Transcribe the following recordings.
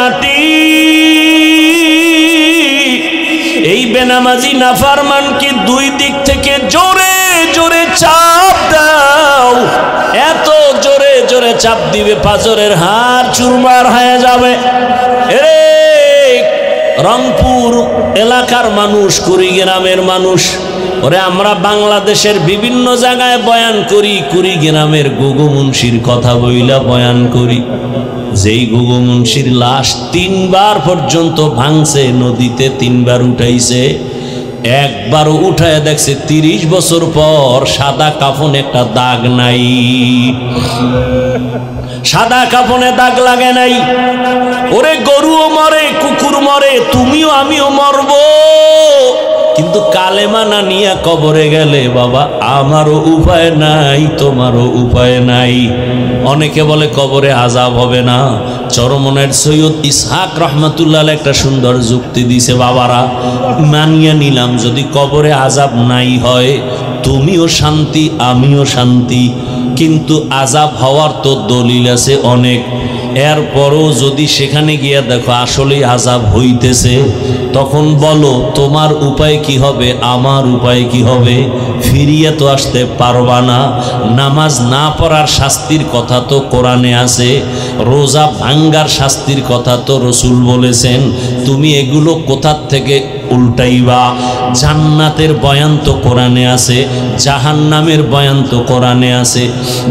মাটি। এই বেনামাজি নাফরমানকে দুই দিক থেকে জোরে জোরে চাপ দাও, এত জোরে জোরে চাপ দিবে পাঁজরের হাড় চুরমার হয়ে যাবে। রংপুর এলাকার মানুষ, কুড়িগ্রামের মানুষ, ওরে আমরা বাংলাদেশের বিভিন্ন জায়গায় বয়ান করি, কুড়িগ্রামের গুগু মুন্সির কথা বইলা বয়ান করি। যেই গুগু মুন্সির লাশ 3 বার পর্যন্ত ভাঙছে, নদীতে 3 বার উঠাইছে, একবারও উঠায় দেখছে 30 বছর পর সাদা কাফন একটা দাগ নাই, সাদা কাফনে দাগ লাগে নাই। ওরে গরুও মরে, কুকুর মরে, তুমিও আমিও মরব, কিন্তু কালেমা না নিয়ে কবরে গেলে বাবা আমারও উপায় নাই, তোমারও উপায় নাই। অনেকে বলে কবরে আযাব হবে না। চরমনের সৈয়দ ইসহাক রহমাতুল্লাহ একটা সুন্দর যুক্তি দিছে, বাবারা মানিয়ে নিলাম যদি কবরে আযাব নাই হয়, তুমিও শান্তি আমিও শান্তি, কিন্তু আযাব হওয়ার তো দলিল আছে অনেক। এরপরও যদি সেখানে গিয়ে দেখো আসলেই আযাব হইতেছে, তখন বলো তোমার উপায় কি হবে, আমার উপায় কি হবে? ফিরিয়ে তো আসতে পারবা না। নামাজ না পড়ার শাস্তির কথা তো কোরআনে আছে, রোজা ভাঙ্গার শাস্তির কথা তো রসুল বলেছেন, তুমি এগুলো কোথার থেকে উল্টাইবা? জান্নাতের বয়ান তো কোরআনে আছে, জাহান্নামের বয়ান তো কোরআনে আছে।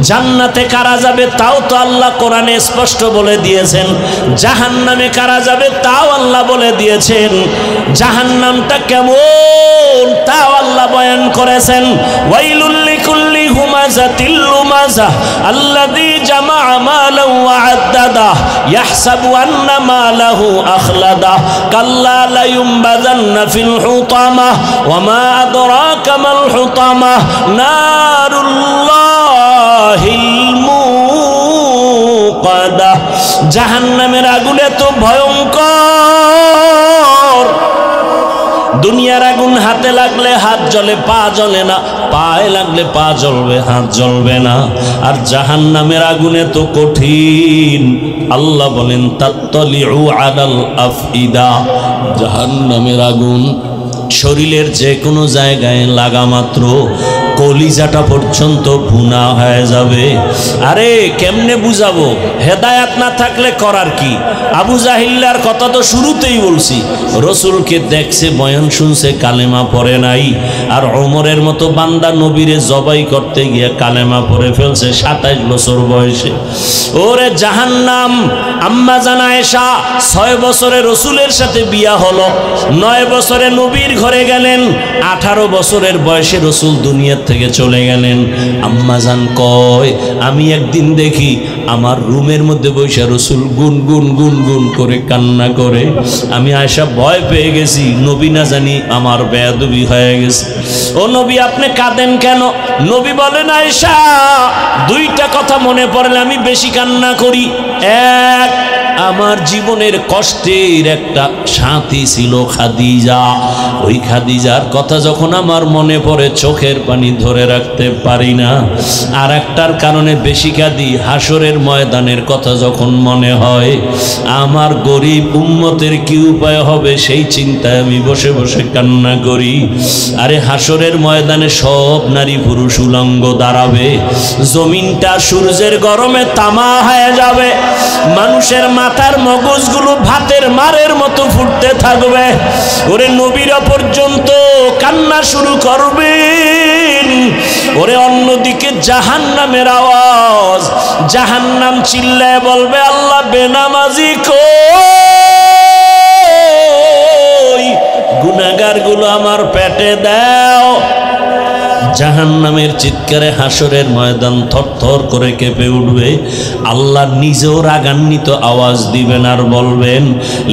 জান্নাতে কারা যাবে তাও তো আল্লাহ কোরআনে স্পষ্ট বলে দিয়েছেন, জাহান্নামে কারা যাবে তাও আল্লাহ বলে দিয়েছেন। জাহান্নামটা কেমন তাও আল্লাহ বয়ান করেছেন। ওয়াইলুল লিকুল্লি হুমাযাতিল লুমাযা আল্লাযী জামাআ মালান ওয়া আদ্দাদা ইয়াহসাবু আন্না মালাহু আখলাদা কাল্লা লা ইউমবাযান্না ফিল হুতামা ওয়া মা আদরাকা মাল হুতামা নারুল্লাহিল মুকাদা। জাহান্নামের আগুন এত ভয়ঙ্কর, দুনিয়ার আগুন হাতে লাগলে হাত জ্বলে, পা জ্বলে না, পায়ে লাগলে পা জ্বলবে, হাত জ্বলবে না। আর জাহান্নামের আগুন এত কঠিন, আল্লাহ বলেন তাত্তালিউ আলাল আফইদা। জাহান্নামের আগুন শরীরের যে কোনো জায়গায় লাগা মাত্র কলিজাটা পর্যন্ত ভুনা হয়ে যাবে। আরে কেমনে বুঝাবো? হেদায়াত না থাকলে করার কি? আবু জাহিল্লার কথা তো শুরুতেই বলছি, রসুলকে দেখছে, বয়ান শুনছে, কালেমা পড়ে নাই। আর ওমরের মতো বান্দা নবীরে জবাই করতে গিয়ে কালেমা পড়ে ফেলছে 27 বছর বয়সে। ওরে জাহান্নাম! আম্মা জান আয়েশা 6 বছরে রসুলের সাথে বিয়া হলো, 9 বছরে নবীর ঘরে গেলেন, 18 বছরের বয়সে রসুল দুনিয়া থেকে চলে গেলেন। আম্মা জান কয়, আমি একদিন দেখি আমার রুমের মধ্যে বসে রসুল গুনগুন গুনগুন করে কান্না করে। আমি আয়েশা ভয় পেয়ে গেছি, নবী না জানি আমার বেয়াদবি হয়ে গেছে। ও নবী আপনি কাঁদেন কেন? নবী বলেন, আয়েশা 2টা কথা মনে পড়লে আমি বেশি কান্না করি। এক, আমার জীবনের কষ্টের একটা সাথী ছিল খাদিজা, ওই খাদিজার কথা যখন আমার মনে পড়ে চোখের পানি ধরে রাখতে পারি না। আর একটার কারণে বেশি কাঁদি, হাসরের ময়দানের কথা যখন মনে হয়, আমার গরিব উম্মতের কি উপায় হবে সেই চিন্তায় আমি বসে বসে কান্না করি। আরে হাসরের ময়দানে সব নারী পুরুষ উলঙ্গ দাঁড়াবে, জমিনটা সূর্যের গরমে তামা হয়ে যাবে, মানুষের মাথার মগজগুলো ভাতের মারের মতো ফুটতে থাকবে। ওরে নবীরা পর্যন্ত কান্না শুরু করবেন। ওরে অন্যদিকে জাহান্নামের আওয়াজ, জাহান্নাম চিল্লায় বলবে, আল্লাহ বেনামাজি কই, গুনাহগারগুলো আমার পেটে দাও। জাহান্নামের চিৎকারে হাসরের ময়দান থরথর করে কেঁপে উঠবে। আল্লাহ নিজেও রাগান্বিত আওয়াজ দিবেন আর বলবেন,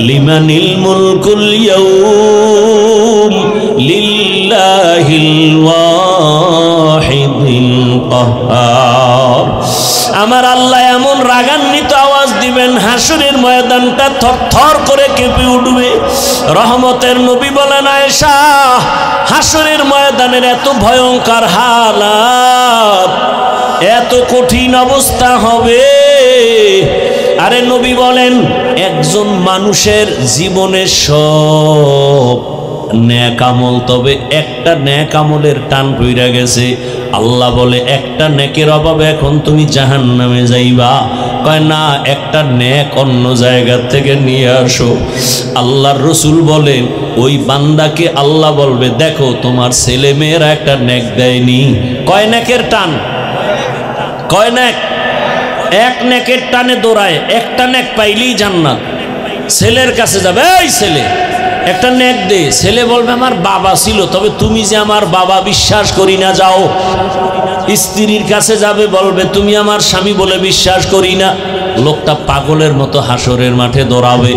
লিমানিল মুলকুল ইয়াউম লিল্লাহিল ওয়াহিদিল কাহ্হার। আমার আল্লাহ এমন রাগান্বিত আওয়াজ দিবেন, হাসরের ময়দানটা থরথর করে কেঁপে উঠবে। রহমতের নবী বলেন, আয়েশা হাসরের ময়দানের এত ভয়ঙ্কর হালাত, এত কঠিন অবস্থা হবে, আরে নবী বলেন একজন মানুষের জীবনে সব নেক আমল, তবে একটা নেক আমলের টান পইরা গেছে। আল্লাহ বলে একটা নেকের অভাবে এখন তুমি জাহান্নামে যাইবা। কয় না, একটা নেক অন্য জায়গা থেকে নিয়ে আসো। আল্লাহর রসুল বলেন ওই বান্দাকে আল্লাহ বলবে দেখো তোমার ছেলে মেয়েরা একটা নেক দেয়নি। কয় নেকের টান? কয় নেক? এক নেকের টানে দৌড়ায়, একটা নেক পাইলেই জান্নাত। ছেলের কাছে যাবে, এই ছেলে একটা নেক দে। ছেলে বলবে আমার বাবা ছিল, তবে তুমি যে আমার বাবা বিশ্বাস করি না, যাও। স্ত্রীর কাছে যাবে, বলবে তুমি আমার স্বামী বলে বিশ্বাস করি না। লোকটা পাগলের মতো হাসরের মাঠে দৌড়াবে।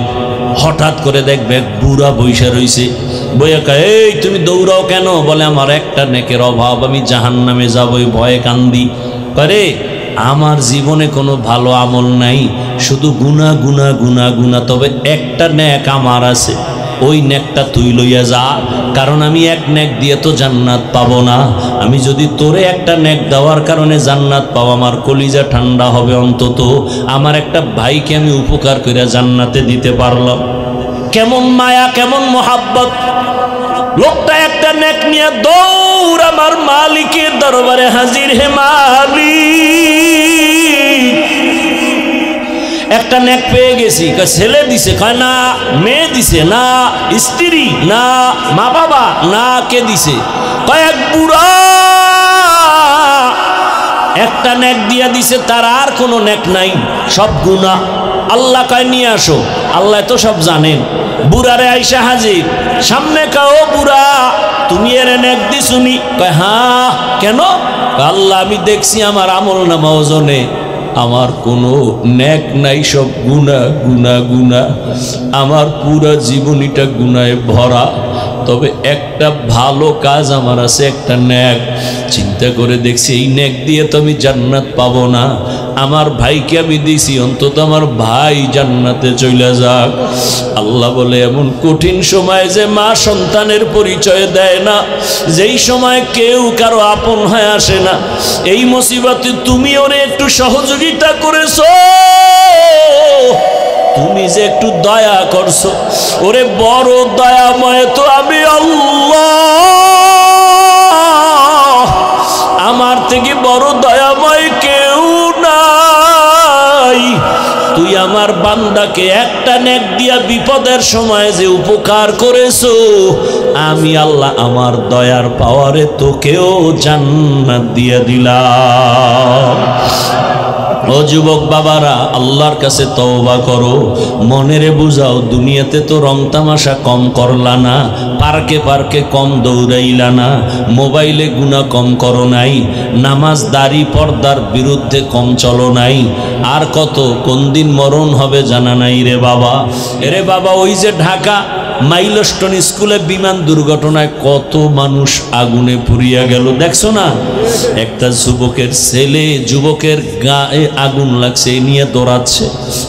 হঠাৎ করে দেখবে এক বুড়া বইসা রইছে, বইয়া কয় এই তুমি দৌড়াও কেন? বলে আমার একটা নেকের অভাব, আমি জাহান্নামে যাবো, ভয়ে কান্দি। করে আমার জীবনে কোনো ভালো আমল নাই, শুধু গুনাহ গুনাহ গুনাহ গুনাহ, তবে একটা নেক আমার আছে, ওই নেকটা তুই লইয়া যা। কারণ আমি এক নেক দিয়ে তো জান্নাত পাবো না। আমি যদি তোরে একটা নেক দেওয়ার কারণে জান্নাত পাবো, আমার কলিজা ঠান্ডা হবে। অন্তত আমার একটা ভাইকে আমি উপকার করে জান্নাতে দিতে পারলাম। কেমন মায়া, কেমন মোহাব্বত! লোকটা একটা নেক নিয়ে দৌড় আমার মালিকের দরবারে হাজির। হে মালিক, একটা নেক পেয়ে গেছি। ছেলে দিছে? কয় না। মেয়ে দিছে? না। স্ত্রী? না। মা বাবা? না। কে দিছে? কয়েক বুড়া একটা নেক দিয়া দিছে, তার আর কোনো নেক নাই, সব গুনাহ। আল্লাহ কয় নিয়ে আসো। আল্লাহ তো সব জানেন। বুড়ারে আইসা হাজির সামনে। কয় ও বুড়া, তুমি এর নেক দিছুনি? কয় হ্যাঁ। কেন? আল্লাহ আমি দেখছি আমার আমল নামা ওজনে আমার কোনো নেক নাই, সব গুনাহ গুনাহ গুনাহ। আমার পুরা জীবনীটা গুনাহে ভরা, তবে একটা ভালো কাজ আমার আছে, একটা নেক। চিন্তা করে দেখছি এই নেক দিয়ে তো আমি জান্নাত পাবো না। আমার ভাইকে আমি দিছি, অন্তত আমার ভাই জান্নাতে চলে যাক। আল্লাহ বলে এমন কঠিন সময় যে মা সন্তানের পরিচয় দেয় না, যেই সময় কেউ কারো আপন হয়ে আসে না, এই মুসিবতে তুমি ওরে একটু সহযোগিতা করেছো, তুমি যে একটু দয়া করছো, ওরে বড় দয়াময় তো আমি আল্লাহ। আমার থেকে বড় দয়াময় কেউ নাই। তুই আমার বান্দাকে একটা নেক দিয়া বিপদের সময় যে উপকার করেছো, আমি আল্লাহ আমার দয়ার পাওয়ারে তোকেও জান্নাত দিয়া দিলাম। ও যুবক বাবারা, আল্লাহর কাছে তওবা করো, মনেরে বুঝাও দুনিয়াতে তো রং তামাশা কম করলা না, পার্কে পার্কে কম দৌড়াইলা না, মোবাইলে গুনাহ কম করো নাই, নামাজ দাড়ি পর্দার বিরুদ্ধে কম চলো নাই। আর কত, কোন দিন মরণ হবে জানা নাই রে বাবা। এরে বাবা, ওই যে ঢাকা মাইলস্টোন স্কুলে বিমান দুর্ঘটনায় কত মানুষ আগুনে পুড়িয়া গেল, দেখছো না? একটা যুবকের ছেলে, যুবকের গায়ে আগুন লাগছে, এই নিয়ে দৌড়াচ্ছে।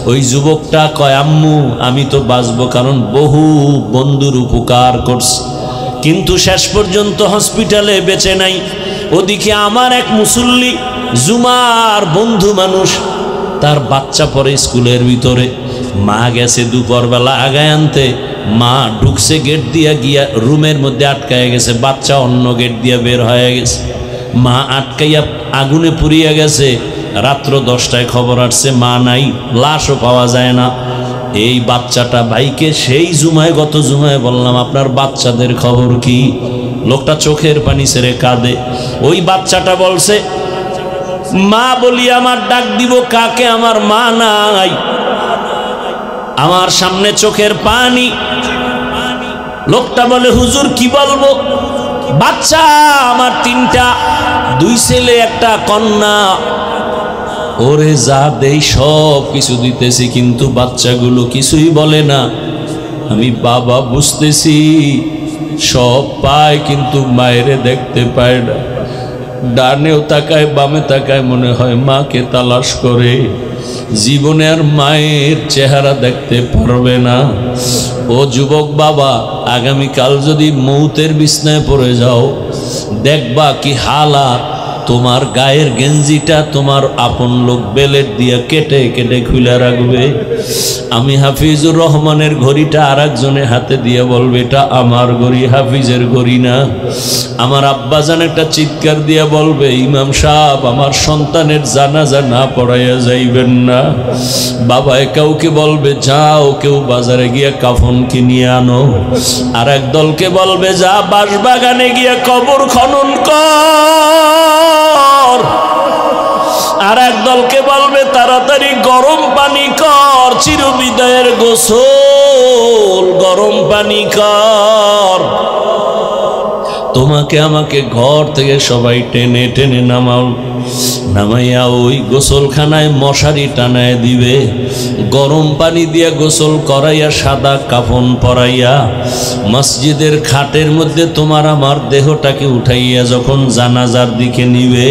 ওই যুবকটা কয় আম্মু আমি তো বাঁচবো, কারণ বহু বন্ধুর উপকার করছে, কিন্তু শেষ পর্যন্ত হসপিটালে বেঁচে নাই। ওদিকে আমার এক মুসল্লি, জুমার বন্ধু মানুষ, তার বাচ্চা পড়ে স্কুলের ভিতরে, মা গেছে দুপুরবেলা আগায় আনতে, মা ঢুকছে গেট দিয়া, গিয়া রুমের মধ্যে আটকায় গেছে, বাচ্চা অন্য গেট দিয়া বের হয়ে গেছে। মা আটকাইয়া আগুনে পুড়িয়া গেছে। রাত্র 10টায় খবর আসছে মা নাই, লাশও পাওয়া যায় না। এই বাচ্চাটা ভাইকে সেই জুমায়, গত জুমায় বললাম আপনার বাচ্চাদের খবর কি? লোকটা চোখের পানি ছেড়ে কাঁদে। ওই বাচ্চাটা বলছে মা বলি আমার ডাক দিব কাকে, আমার মা নাই। আমার সামনে চোখের পানি। লোকটা বলে হুজুর কি বলবো, বাচ্চা আমার 3টা, 2 ছেলে 1 কন্যা, ওরে যা দেই সব কিছু দিতেছি, কিন্তু বাচ্চাগুলো কিছুই বলে না। আমি বাবা বুঝতেছি সব পায়, কিন্তু মায়েরে দেখতে পায় না। ডানেও তাকায় বামে তাকায়, মনে হয় মাকে তালাশ করে, জীবনে আর মায়ের চেহারা দেখতে পারবে না। ও যুবক বাবা, আগামীকাল যদি মৌতের বিছনায় পড়ে যাও, দেখবা কি হালাত। তোমার গায়ের গেঞ্জিটা তোমার আপন লোক বেলেট দিয়ে কেটে কেটে খুলে রাখবে। আমি হাফিজুর রহমানের ঘড়িটা আর একজনে হাতে দিয়ে বলবে এটা আমার ঘড়ি, হাফিজের ঘড়ি না। আমার আব্বাজান একটা চিৎকার দিয়ে বলবে ইমাম সাহেব আমার সন্তানের জানাজা না পড়াইয়া যাইবেন না। বাবায় কাউকে বলবে যাও কেউ বাজারে গিয়ে কাফন কিনিয়ে আনো। আর এক দলকে বলবে যা বাঁশবাগানে গিয়ে কবর খনন কর। আর এক দলকে বলবে তাড়াতাড়ি গরম পানি কর, চিরবিদায়ের গোসল গরম পানি কর। তোমাকে আমাকে ঘর থেকে সবাই টেনে টেনে নামাইয়া ওই গোসলখানায় মশারি টানায় দিবে, গরম পানি দিয়ে গোসল করাইয়া সাদা কাফন পরাইয়া মসজিদের খাটের মধ্যে তোমার আমার দেহটাকে উঠাইয়া যখন জানাজার দিকে নিবে,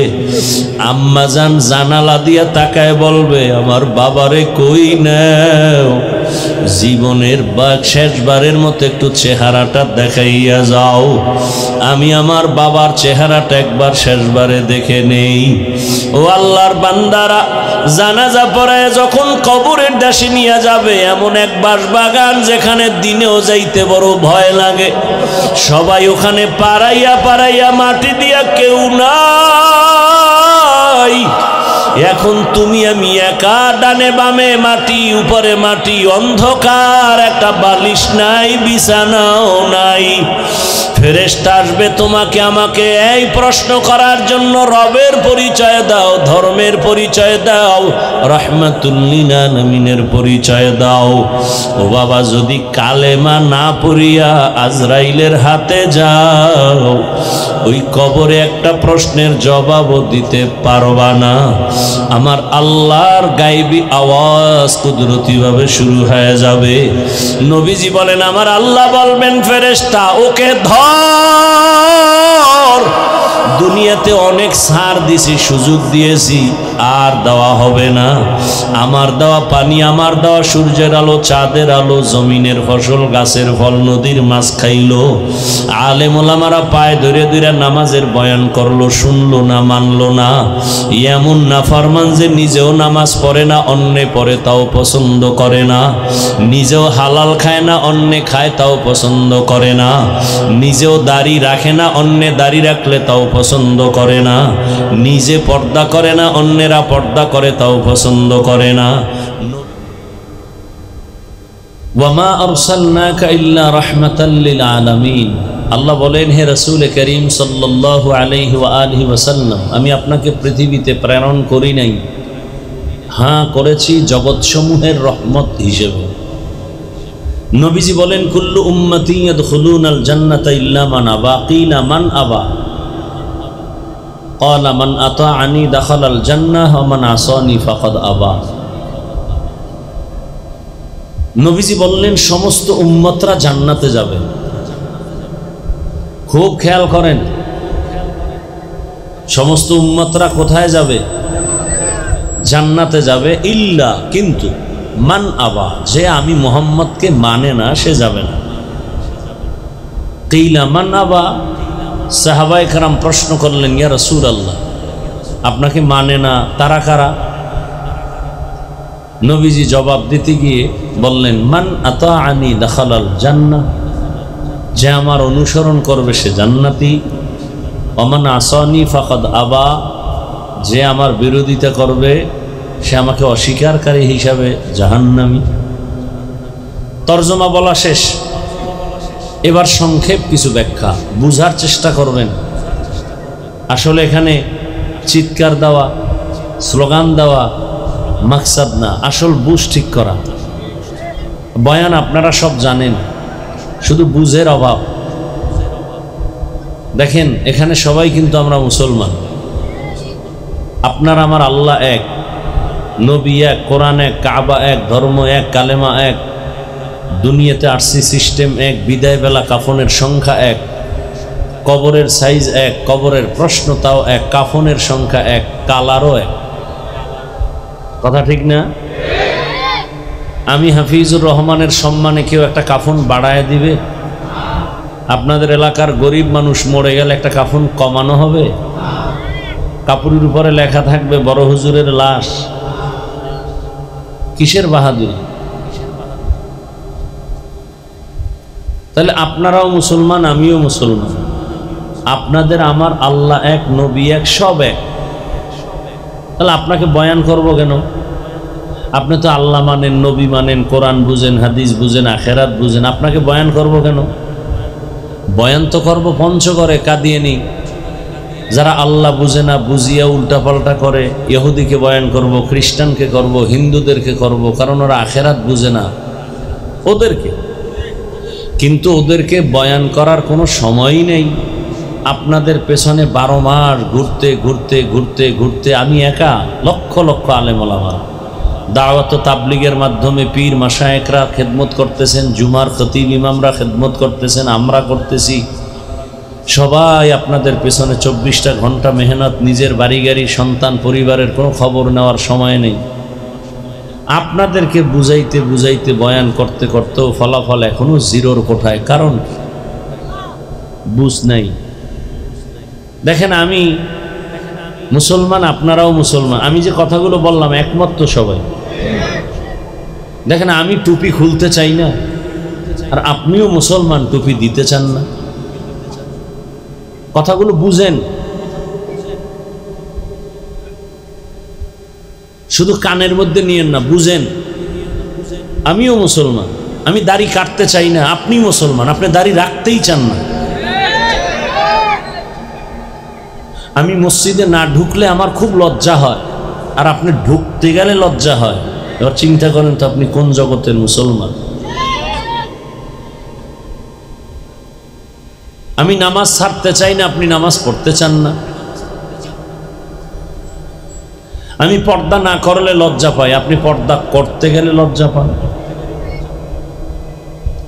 আম্মাজান জানালা দিয়া তাকায় বলবে আমার বাবারে কই নাও, জীবনের শেষবারের মতো একটু চেহারাটা দেখাইয়া যাও, আমি আমার বাবার চেহারাটা একবার শেষবারে দেখে নেই। ও আল্লাহর বান্দারা, জানাজা পড়ায় যখন কবরের দেশে নিয়ে যাবে এমন এক বাঁশবাগান যেখানে দিনেও যাইতে বড় ভয় লাগে, সবাই ওখানে পাড়াইয়া পাড়াইয়া মাটি দিয়া কেউ নাই। এখন তুমি আমি একা, ডানে বামে মাটি, উপরে মাটি, অন্ধকার, একটা বালিশ নাই, বিছানাও নাই। ফেরেশতা আসবে তোমাকে আমাকে এই প্রশ্ন করার জন্য, রবের পরিচয় দাও, ধর্মের পরিচয় দাও, রাহমাতুল লিল আলামিনের পরিচয় দাও। ও বাবা, যদি কালেমা না পড়িয়া আজরাইলের হাতে যাও, ওই কবরে একটা প্রশ্নের জবাবও দিতে পারবা না। আমার আল্লাহর গায়বী আওয়াজ কুদরতিভাবে শুরু হয়ে যাবে। নবীজি বলেন আমার আল্লাহ বলবেন ফেরেশতা ওকে ধর, দুনিয়াতে অনেক ছাড় দিছি, সুযোগ দিয়েছি, আর দেওয়া হবে না। আমার দেওয়া পানি, আমার দেওয়া সূর্যের আলো, চাঁদের আলো, জমিনের ফসল, গাছের ফল, নদীর মাছ খাইলো, আলেম ওলামারা পায়ে ধরে ধরে নামাজের বয়ান করলো, শুনলো না, মানলো না। এমন নাফরমান যে নিজেও নামাজ পড়ে না, অন্যে পড়ে তাও পছন্দ করে না, নিজেও হালাল খায় না, অন্যে খায় তাও পছন্দ করে না, নিজেও দাড়ি রাখে না, অন্যে দাড়ি রাখলে তাও পছন্দ করে না, নিজে পর্দা করে না, অন্যেরা পর্দা করে তাও পছন্দ করে না। ওয়ামা আরসালনাকা ইল্লা রাহমাতাল লিল আলামিন। আল্লাহ বলেন হে রাসূল করিম সাল্লাল্লাহু আলাইহি ওয়া আলিহি ওয়াসাল্লাম, আমি আপনাকে পৃথিবীতে প্রেরণ করি নাই, হ্যাঁ করেছি জগৎসমূহের রহমত হিসেবে। নবীজি বলেন কুল্লু উম্মতি ইয়াদখুলুনাল জান্নাতা ইল্লা মান আবা, কিলা মান আবা, ক্বালা মান আতাআনি দাখালাল জান্নাহ ওয়া মান আসানি ফাকাদ আবা। নবীজি বললেন সমস্ত উম্মতরা জান্নাতে যাবে। খুব খেয়াল করেন, সমস্ত উম্মতরা কোথায় যাবে? জান্নাতে যাবে। ইল্লা, কিন্তু, মান আবা, যে আমি মুহাম্মদকে মানে না সে যাবে না। কিলা মান আবা, সাহাবায়ে কেরাম প্রশ্ন করলেন ইয়া রাসূলুল্লাহ, আপনাকে মানে না তারা কারা? নবীজি জবাব দিতে গিয়ে বললেন মান আতাআনি দাখালাল জান্নাহ, যে আমার অনুসরণ করবে সে জান্নাতি, ওমান আসানি ফাকাদ আবা, যে আমার বিরোধিতা করবে সে আমাকে অস্বীকারকারী হিসাবে জাহান্নামী। তর্জমা বলা শেষ, এবার সংক্ষেপ কিছু ব্যাখ্যা, বুঝার চেষ্টা করবেন। আসলে এখানে চিৎকার দেওয়া, স্লোগান দেওয়া মাকসাদ না, আসল বুঝ ঠিক করা। বয়ান আপনারা সব জানেন, শুধু বুঝের অভাব। দেখেন এখানে সবাই কিন্তু আমরা মুসলমান, আপনার আমার আল্লাহ এক, নবী এক, কোরআন এক, কাবা এক, ধর্ম এক, কালেমা এক, দুনিয়াতে আরসি সিস্টেম এক, বিদায় বেলা কাফনের সংখ্যা এক, কবরের সাইজ এক, কবরের প্রশ্ন তাও এক, কাফনের সংখ্যা এক, কালারও এক। কথা ঠিক না? আমি হাফিজুর রহমানের সম্মানে কেউ একটা কাফন বাড়ায় দিবে? আপনাদের এলাকার গরিব মানুষ মরে গেলে একটা কাফন কমানো হবে? কাপড়ের উপরে লেখা থাকবে বড় হুজুরের লাশ। কিসের বাহাদুরি? তাহলে আপনারাও মুসলমান, আমিও মুসলমান, আপনাদের আমার আল্লাহ এক, নবী এক, সব এক। তাহলে আপনাকে বয়ান করব কেন? আপনি তো আল্লাহ মানেন, নবী মানেন, কোরআন বুঝেন, হাদিস বুঝেন, আখেরাত বুঝেন, আপনাকে বয়ান করব কেন? বয়ান তো করবো পঞ্চগড়ে কাদিয়ানি, যারা আল্লাহ বুঝে না, বুঝিয়া উল্টাপাল্টা করে। ইহুদিকে বয়ান করব, খ্রিস্টানকে করব, হিন্দুদেরকে করব, কারণ ওরা আখেরাত বুঝে না, ওদেরকে। কিন্তু ওদেরকে বয়ান করার কোনো সময়ই নেই। আপনাদের পেছনে 12 মাস ঘুরতে ঘুরতে ঘুরতে ঘুরতে আমি একা লক্ষ লক্ষ আলেম ওলামা দাওয়াত ও তাবলীগের মাধ্যমে পীর মাশায়েখরা খেদমত করতেছেন, জুমার খতিব ইমামরা খেদমত করতেছেন, আমরা করতেছি। সবাই আপনাদের পেছনে 24টা ঘন্টা মেহনত, নিজের বাড়ি গাড়ি, সন্তান, পরিবারের কোনো খবর নেওয়ার সময় নেই। আপনাদেরকে বুঝাইতে বুঝাইতে বয়ান করতে করতেও ফলাফল এখনো জিরোর কোঠায়। কারণ বুঝ নাই। দেখেন, আমি মুসলমান, আপনারাও মুসলমান। আমি যে কথাগুলো বললাম একমত তো সবাই? দেখেন, আমি টুপি খুলতে চাই না, আর আপনিও মুসলমান, টুপি দিতে চান না। কথাগুলো বুঝেন, শুধু কানের মধ্যে নিয়েন না, বুঝেন। আমিও মুসলমান, আমি দাড়ি কাটতে চাই না, আপনি মুসলমান, আপনি দাড়ি রাখতেই চান না। আমি মসজিদে না ঢুকলে আমার খুব লজ্জা হয়, আর আপনি ঢুকতে গেলে লজ্জা হয়। এবার চিন্তা করেন তো, আপনি কোন জগতের মুসলমান? আমি নামাজ ছাড়তে চাই না, আপনি নামাজ পড়তে চান না। আমি পর্দা না করলে লজ্জা পাই, আপনি পর্দা করতে গেলে লজ্জা পান।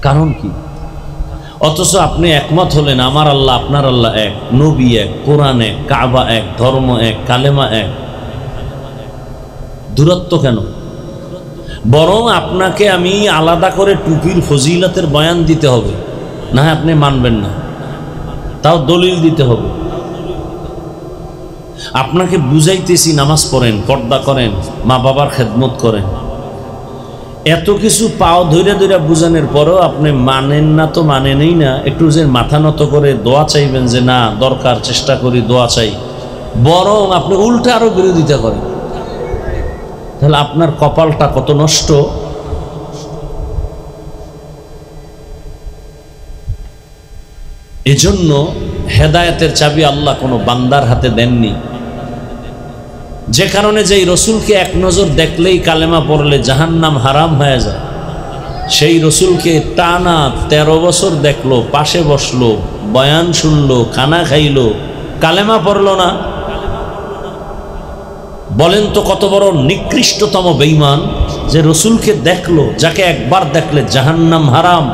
কারণ কি? অথচ আপনি একমত হলেন আমার আল্লাহ আপনার আল্লাহ এক, নবী এক, কোরআন এক, কাবা এক, ধর্ম এক, কালেমা এক। দূরত্ব কেন? বরং আপনাকে আমি আলাদা করে টুপির ফজিলতের বয়ান দিতে হবে, না হয় আপনি মানবেন না, তাও দলিল দিতে হবে। আপনাকে বুঝাইতেছি নামাজ পড়েন, পর্দা করেন, মা বাবার খেদমত করেন, এত কিছু পাও ধৈর্য ধৈর্য বুঝানোর পরেও আপনি মানেন না, তো মানেনই না। একটু যে মাথা নত করে দোয়া চাইবেন যে না দরকার, চেষ্টা করি, দোয়া চাই, বরং আপনি উল্টা আরো বিরোধিতা করেন। তাহলে আপনার কপালটা কত নষ্ট। এজন্য হেদায়েতের চাবি আল্লাহ কোনো বান্দার হাতে দেননি। যে কারণে যেই রসুলকে এক নজর দেখলেই কালেমা পড়লে জাহান্নাম হারাম হয়ে যায়, সেই রসুলকে টানা 13 বছর দেখলো, পাশে বসলো, বয়ান শুনলো, খানা খাইলো, কালেমা পড়লো না। বলেন তো কত বড় নিকৃষ্টতম বেঈমান যে রসুলকে দেখলো, যাকে একবার দেখলে জাহান্নাম হারাম,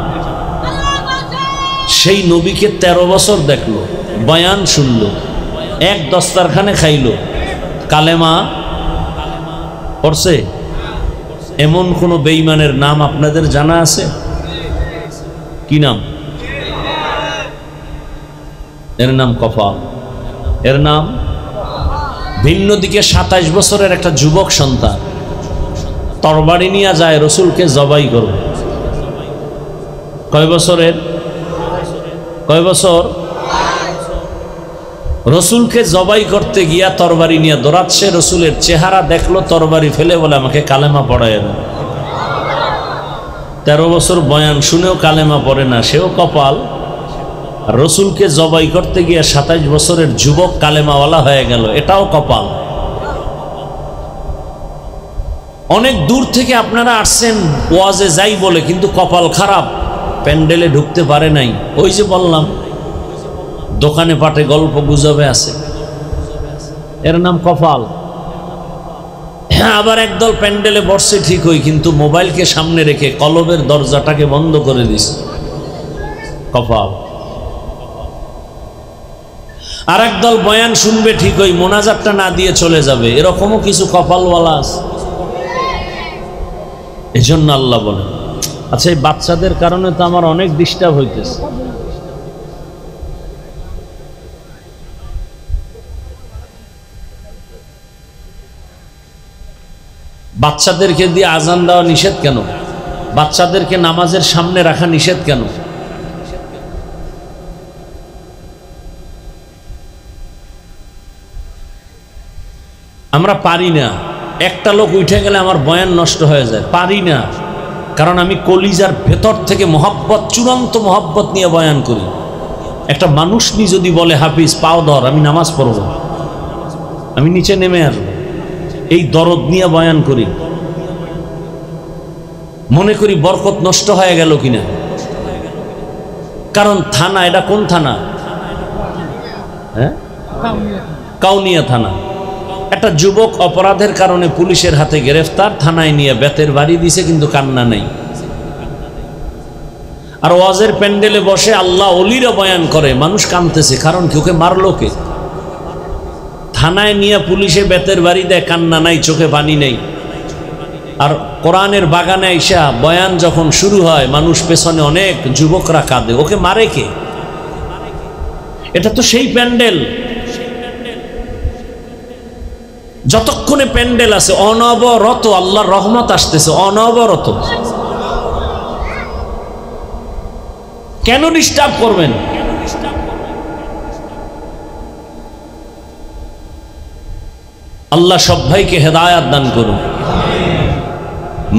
সেই নবীকে 13 বছর দেখলো, বয়ান শুনলো, এক দস্তারখানে খাইলো, কালেমা পড়ছে। এমন কোন বেঈমানের নাম আপনাদের জানা আছে? কি নাম? এর নাম কফাল। এর নাম ভিন্ন দিকে 27 বছরের একটা যুবক সন্তান তরবারি নিয়ে যায় রসুলকে জবাই করবে। কয় বছরের? কয় বছর? রসুলকে জবাই করতে গিয়া তরবারি নিয়ে দৌড়াচ্ছে, রসুলের চেহারা দেখলো, তরবারি ফেলে বলে আমাকে কালেমা পড়ায় না। 13 বছর বয়ান শুনেও কালেমা পড়ে না, সেও কপাল। রসুলকে জবাই করতে গিয়ে 27 বছরের যুবক কালেমাওয়ালা হয়ে গেল, এটাও কপাল। অনেক দূর থেকে আপনারা আসছেন ওয়াজে যাই বলে, কিন্তু কপাল খারাপ, প্যান্ডেলে ঢুকতে পারে নাই। ওই যে বললাম দোকানে পাটে গল্প গুজবে আছে, এর নাম কপাল। আবার একদল প্যান্ডেলে বসছে ঠিকই, কিন্তু মোবাইলকে সামনে রেখে কলবের দরজাটাকে বন্ধ করে দিছে, কপাল। আর একদল বয়ান শুনবে ঠিকই, মোনাজাতটা না দিয়ে চলে যাবে, এরকমও কিছু কপালওয়ালা আছে। এজন্য আল্লাহ বলেন, আচ্ছা এই বাচ্চাদের কারণে তো আমার অনেক ডিস্টার্ব হইতেছে। বাচ্চাদেরকে দিয়ে আজান দেওয়া নিষেধ কেন? বাচ্চাদেরকে নামাজের সামনে রাখা নিষেধ কেন? আমরা পারি না। একটা লোক উঠে গেলে আমার বয়ান নষ্ট হয়ে যায়, পারি না। কারণ আমি কলিজার ভেতর থেকে মহব্বত, চূড়ান্ত মহব্বত নিয়ে বয়ান করি। একটা মানুষ যদি বলে হাফিজ পাও ধর, আমি নামাজ পড়ব, আমি নিচে নেমে আসবো, এই দরদ নিয়ে বয়ান করি। মনে করি বরকত নষ্ট হয়ে গেল কিনা। কারণ থানা, এটা কোন থানা? হ্যাঁ, কাউনিয়া থানা। একটা যুবক অপরাধের কারণে পুলিশের হাতে গ্রেফতার, থানায় নিয়ে বেতের বাড়ি দিছে, কিন্তু কান্না নেই। আর ওয়াজের প্যান্ডেলে বসে আল্লাহ ওলিরা বয়ান করে, মানুষ কাঁদতেছে। কারণ কি? ওকে মারলো কে? থানায় নিয়ে পুলিশে বেতের বাড়ি দেয়, কান্না নাই, চোখে পানি নেই। আর কোরআনের বাগানে আইসা বয়ান যখন শুরু হয়, মানুষ পেছনে অনেক যুবকরা কাঁদে, ওকে মারে কে? এটা তো সেই প্যান্ডেল, যতক্ষণে প্যান্ডেল আছে অনবরত আল্লাহর রহমত আসতেছে, অনবরত। কেন ডিস্টার্ব করবেন? আল্লাহ সব ভাইকে হেদায়েত দান করুন।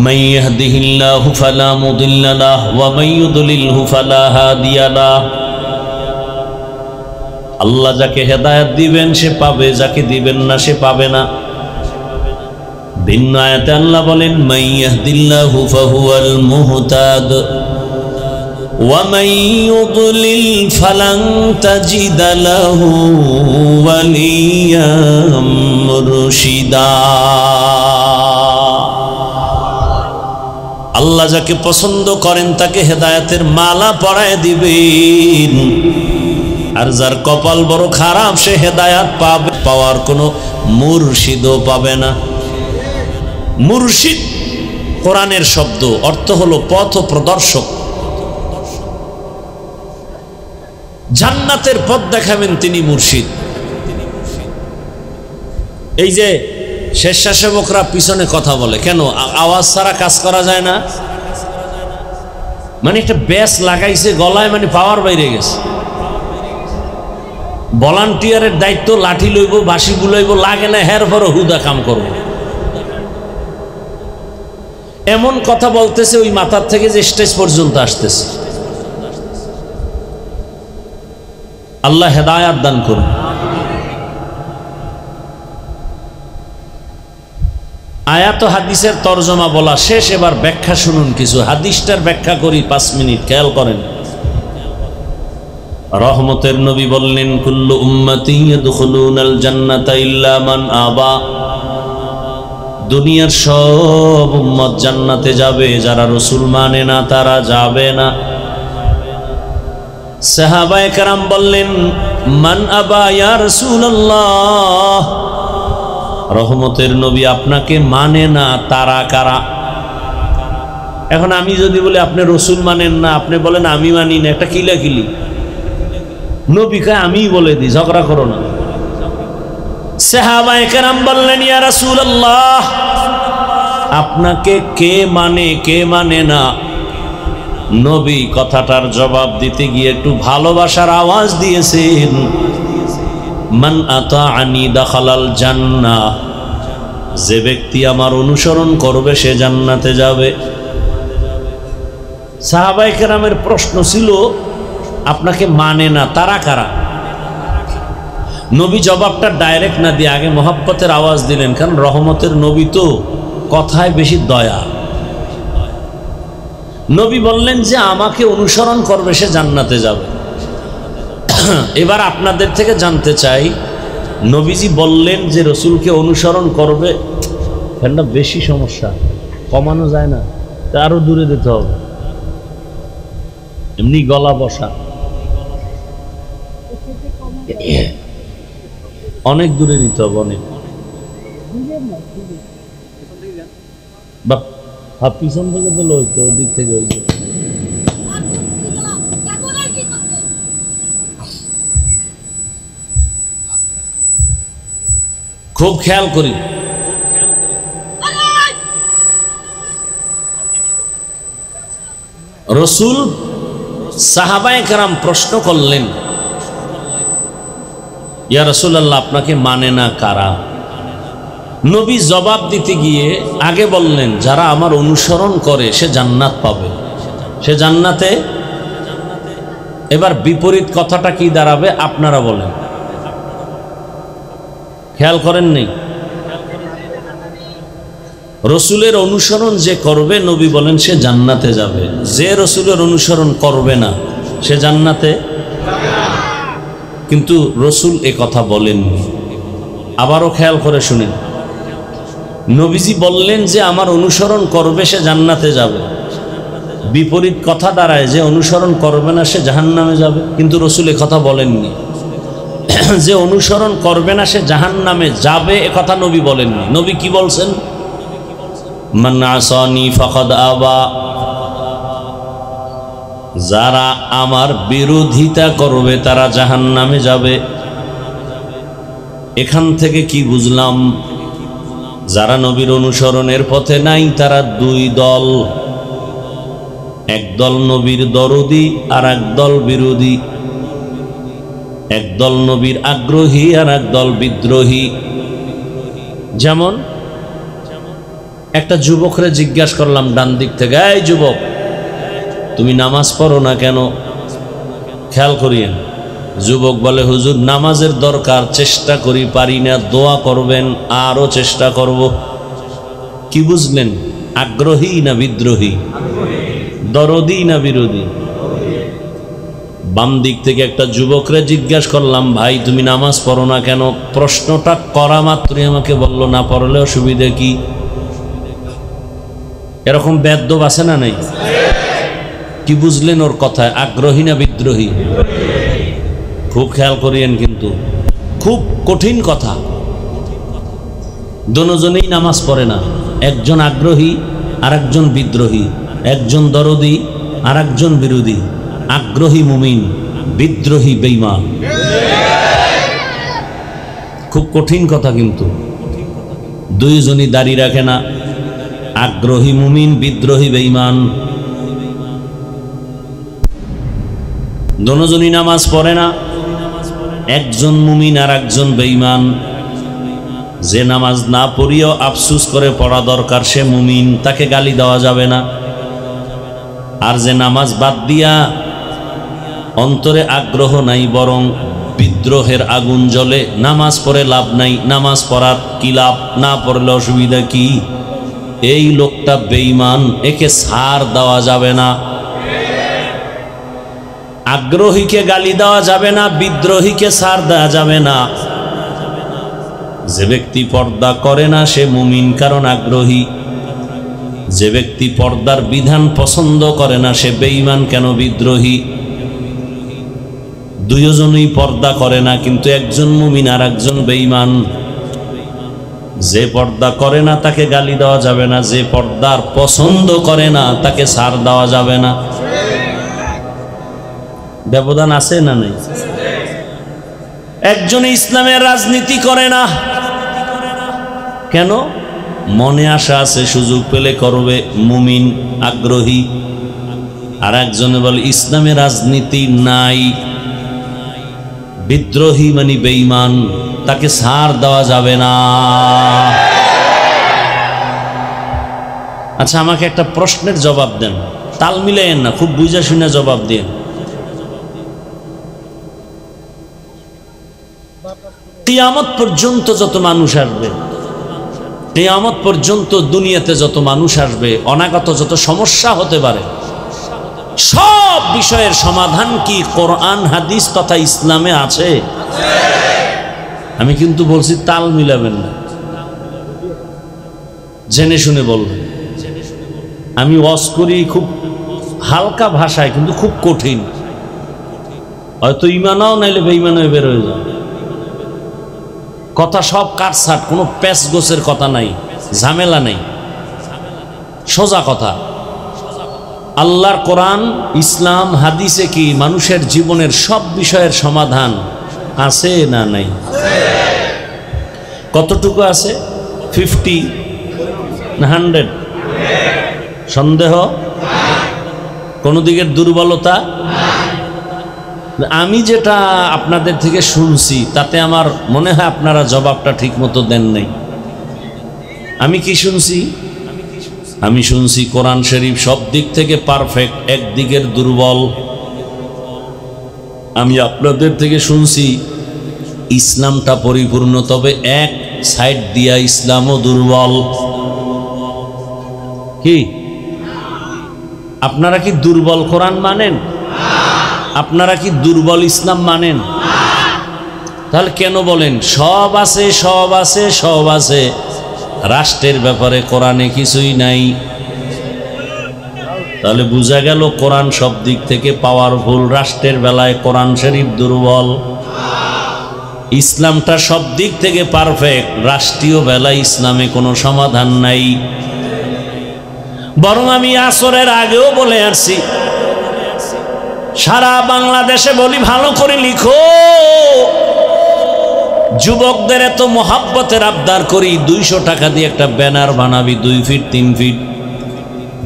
মান ইয়াহদিহিল্লাহু ফালা মুদিল্লা লাহু ওয়া মান ইউদ্লিলহু ফালা হাদিয়া লাহু। আল্লাহ যাকে হেদায়েত দিবেন সে পাবে, যাকে দিবেন না সে পাবে না। ভিন্ন আয়াতে আল্লাহ বলেন মান ইয়াহদিল্লাহু ফাহুয়াল মুহতাদ ওয়া মান ইউদ্লিল ফালান তাজিদা লাহু ওয়ালিয়াম মুরশিদা। আল্লাহ যাকে পছন্দ করেন তাকে হেদায়েতের মালা পরায় দিবেন, আর যার কপাল বড় খারাপ সে হেদায়াত পাবে, পাওয়ার কোনো মুর্শিদও পাবে না। মুর্শিদ কোরআনের শব্দ, অর্থ হলো পথ প্রদর্শক। জান্নাতের পথ দেখাবেন তিনি মুর্শিদ। এই যে স্বেচ্ছাসেবকরা পিছনে কথা বলে কেন? আওয়াজ ছাড়া কাজ করা যায় না। মানে একটা ব্যাস লাগাইছে গলায়, মানে পাওয়ার বাইরে গেছে। ভলান্টিয়ারের দায়িত্ব, লাঠি লইব, বাঁশি বুলাইব, লাগে না হের পর হুদা কাম করব। এমন কথা বলতেছে ওই মাথার থেকে যে স্টেজ পর্যন্ত আসতেছে। আল্লাহ হেদায়াত দান করুন। আয়াত হাদিসের তরজমা বলা শেষ, এবার ব্যাখ্যা শুনুন। কিছু হাদিসটার ব্যাখ্যা করি 5 মিনিট, খেয়াল করেন। রহমতের নবী বললেন কুল্লু উম্মতি ইয়াদখুলুনাল জান্নাতা ইল্লা মান আবা। দুনিয়ার সব উম্মত জান্নাতে যাবে, যারা রাসূল মানে না তারা যাবে না। সাহাবায়ে কেরাম বললেন মান আবা ইয়া রাসূলুল্লাহ। রহমতের নবী আপনাকে মানে না তারা কারা? এখন আমি যদি বলি আপনি রাসূল মানেন না, আপনি বলেন আমি মানি না, একটা কিলাকিলি। নবী কয় আমি বলে দিই, ঝগড়া করো না। সাহাবায়ে কেরাম বললেন ইয়া রাসূলুল্লাহ, আপনাকে কে মানে কে মানে না? নবী কথাটার জবাব দিতে গিয়ে একটু ভালোবাসার আওয়াজ দিয়েছেন মান আতাআনি দাখালাল জান্নাহ। যে ব্যক্তি আমার অনুসরণ করবে সে জান্নাতে যাবে। সাহাবায়ে কেরামের প্রশ্ন ছিল আপনাকে মানে না তারা কারা? নবী জবাবটা ডাইরেক্ট না দিয়ে আগে মহব্বতের আওয়াজ দিলেন, কারণ রহমতের নবী তো কথায় বেশি দয়া। নবী বললেন যে আমাকে অনুসরণ করবে সে জান্নাতে যাবে। এবার আপনাদের থেকে জানতে চাই, নবীজি বললেন যে রসুলকে অনুসরণ করবে, ফ্যানটা বেশি সমস্যা, কমানো যায় না, তা আরো দূরে দিতে হবে। এমনি গলা বসা, অনেক দূরে নিতে হবে, অনেক। বা পিছন থেকে তো লইতো, ওদিক থেকে ওই যে খুব খেয়াল করি। রসুল সাহাবায়ে কেরাম প্রশ্ন করলেন, ইয়া রাসূলুল্লাহ, আপনাকে মানে না কারা? নবী জবাব দিতে গিয়ে আগে বললেন, যারা আমার অনুসরণ করে সে জান্নাত পাবে, সে জান্নাতে। এবার বিপরীত কথাটা কি দাঁড়াবে আপনারা বলেন, খেয়াল করেন নেই? রসুলের অনুসরণ যে করবে নবী বলেন সে জান্নাতে যাবে, যে রসুলের অনুসরণ করবে না সে জান্নাতে। কিন্তু রসুল এ কথা বলেননি। আবারও খেয়াল করে শুনেন, নবীজি বললেন যে আমার অনুসরণ করবে সে জান্নাতে যাবে, বিপরীত কথা দাঁড়ায় যে অনুসরণ করবে না সে জাহান্নামে যাবে। কিন্তু রসুল এ কথা বলেননি, যে অনুসরণ করবে না সে জাহান্নামে যাবে এ কথা নবী বলেননি। নবী কি বলছেন? মান আসানি ফাকাদ আবা, যারা আমার বিরোধিতা করবে তারা জাহান্নামে যাবে। এখান থেকে কি বুঝলাম? যারা নবীর অনুসরণের পথে নাই তারা দুই দল, একদল নবীর দরদি আর একদল বিরোধী, একদল নবীর আগ্রহী আর একদল বিদ্রোহী। যেমন একটা যুবকরে জিজ্ঞাসা করলাম ডান দিক থেকে, এই যুবক তুমি নামাজ পড়ো না কেন? খেয়াল করিয়েন, যুবক বলে, হুজুর নামাজের দরকার, চেষ্টা করি পারি না, দোয়া করবেন, আরো চেষ্টা করব। কি বুঝলেন? আগ্রহী না বিদ্রোহী? দরদি না বিরোধী? বাম দিক থেকে একটা যুবকরে জিজ্ঞাসা করলাম, ভাই তুমি নামাজ পড়ো না কেন? প্রশ্নটা করা মাত্রই আমাকে বলল, না পড়লে অসুবিধা কি? এরকম বেদ্যব আছে না নেই? কি বুঝলেন ওর কথায়, আগ্রহী না বিদ্রোহী? খুব খেয়াল করিয়েন, কিন্তু খুব কঠিন কথা। দুজনেই নামাজ পড়ে না, একজন আগ্রহী আর একজন বিদ্রোহী, একজন দরদি আর একজন বিরোধী। আগ্রহী মুমিন, বিদ্রোহী বেঈমান। খুব কঠিন কথা, কিন্তু দুইজনই দাড়ি রাখে না, আগ্রহী মুমিন, বিদ্রোহী বেঈমান। দুজনই নামাজ পড়ে না, একজন মুমিন আর একজন বেঈমান। যে নামাজ না পড়িয়েও আফসুস করে পড়া দরকার সে মুমিন, তাকে গালি দেওয়া যাবে না। আর যে নামাজ বাদ দিয়া অন্তরে আগ্রহ নাই, বরং বিদ্রোহের আগুন জ্বলে, নামাজ পড়ে লাভ নাই, নামাজ পড়ার কি লাভ, না পড়লে অসুবিধা কি? এই লোকটা বেঈমান, একে ছাড় দেওয়া যাবে না। আগ্রহীকে গালি দেওয়া যাবে না, বিদ্রোহীকে ছাড় দেওয়া যাবে না। যে ব্যক্তি পর্দা করে না সে মুমিন, কারণ আগ্রহী। যে ব্যক্তি পর্দার বিধান পছন্দ করে না সে বেঈমান, কেন বিদ্রোহী। দুইজনই পর্দা করে না, কিন্তু একজন মুমিন আর একজন বেঈমান। যে পর্দা করে না তাকে গালি দেওয়া যাবে না, যে পর্দার পছন্দ করে না তাকে ছাড় দেওয়া যাবে না। ব্যবধান আছে না নেই? একজনে ইসলামের রাজনীতি করে না, কেন? মনে আশা আছে, সুযোগ পেলে করবে, মুমিন, আগ্রহী। আর একজনে বলে ইসলামের রাজনীতি নাই, বিদ্রোহী মানে বেঈমান, তাকে ছাড় দেওয়া যাবে না। আচ্ছা, আমাকে একটা প্রশ্নের জবাব দেন, তাল মিলাইয়েন না, খুব বুঝা শুনে জবাব দেন। কিয়ামত পর্যন্ত যত মানুষ আসবে, কিয়ামত পর্যন্ত দুনিয়াতে যত মানুষ আসবে, অনাগত যত সমস্যা হতে পারে, সব বিষয়ের সমাধান কি কোরআন হাদিস তথা ইসলামে আছে? আমি কিন্তু বলছি তাল মিলাবেন না, জেনে শুনে বলবেন। আমি ওয়াজ করি খুব হালকা ভাষায়, কিন্তু খুব কঠিন। হয়তো ইমানও নাইলে বেঈমান হয়ে বের হয়ে যায়। কথা সব কাটছাট, কোনো প্যাচ গোছের কথা নাই, ঝামেলা নেই, সোজা কথা। আল্লাহর কোরআন, ইসলাম, হাদিসে কি মানুষের জীবনের সব বিষয়ের সমাধান আছে না নাই? কতটুকু আছে? 50 না 100? সন্দেহ? কোনো দিকের দুর্বলতা। আমি যেটা আপনাদের থেকে শুনছি তাতে আমার মনে হয় আপনারা জবাবটা ঠিক মতো দেন নাই। আমি কি শুনছি? আমি শুনছি কোরআন শরীফ সব দিক থেকে পারফেক্ট, একদিকের দুর্বল। আমি আপনাদের থেকে শুনছি ইসলামটা পরিপূর্ণ, তবে এক সাইড দিয়া ইসলামও দুর্বল। কি আপনারা কি দুর্বল কোরআন মানেন? আপনারা কি দুর্বল ইসলাম মানেন? তাহলে কেন বলেন সব আছে, সব আছে, সব আছে, রাষ্ট্রের ব্যাপারে কোরআনে কিছুই নাই? তাহলে বোঝা গেল কোরআন সব দিক থেকে পাওয়ারফুল, রাষ্ট্রের বেলায় কোরআন শরীফ দুর্বল। ইসলামটা সব দিক থেকে পারফেক্ট, রাষ্ট্রীয় বেলায় ইসলামে কোনো সমাধান নাই। বরং আমি আসরের আগেও বলে আসছি, সারা বাংলাদেশে বলি ভালো করে লিখো, যুবকদের এত মোহাব্বতের আবদার করি, 200 টাকা দিয়ে একটা ব্যানার বানাবি 2 ফিট 3 ফিট,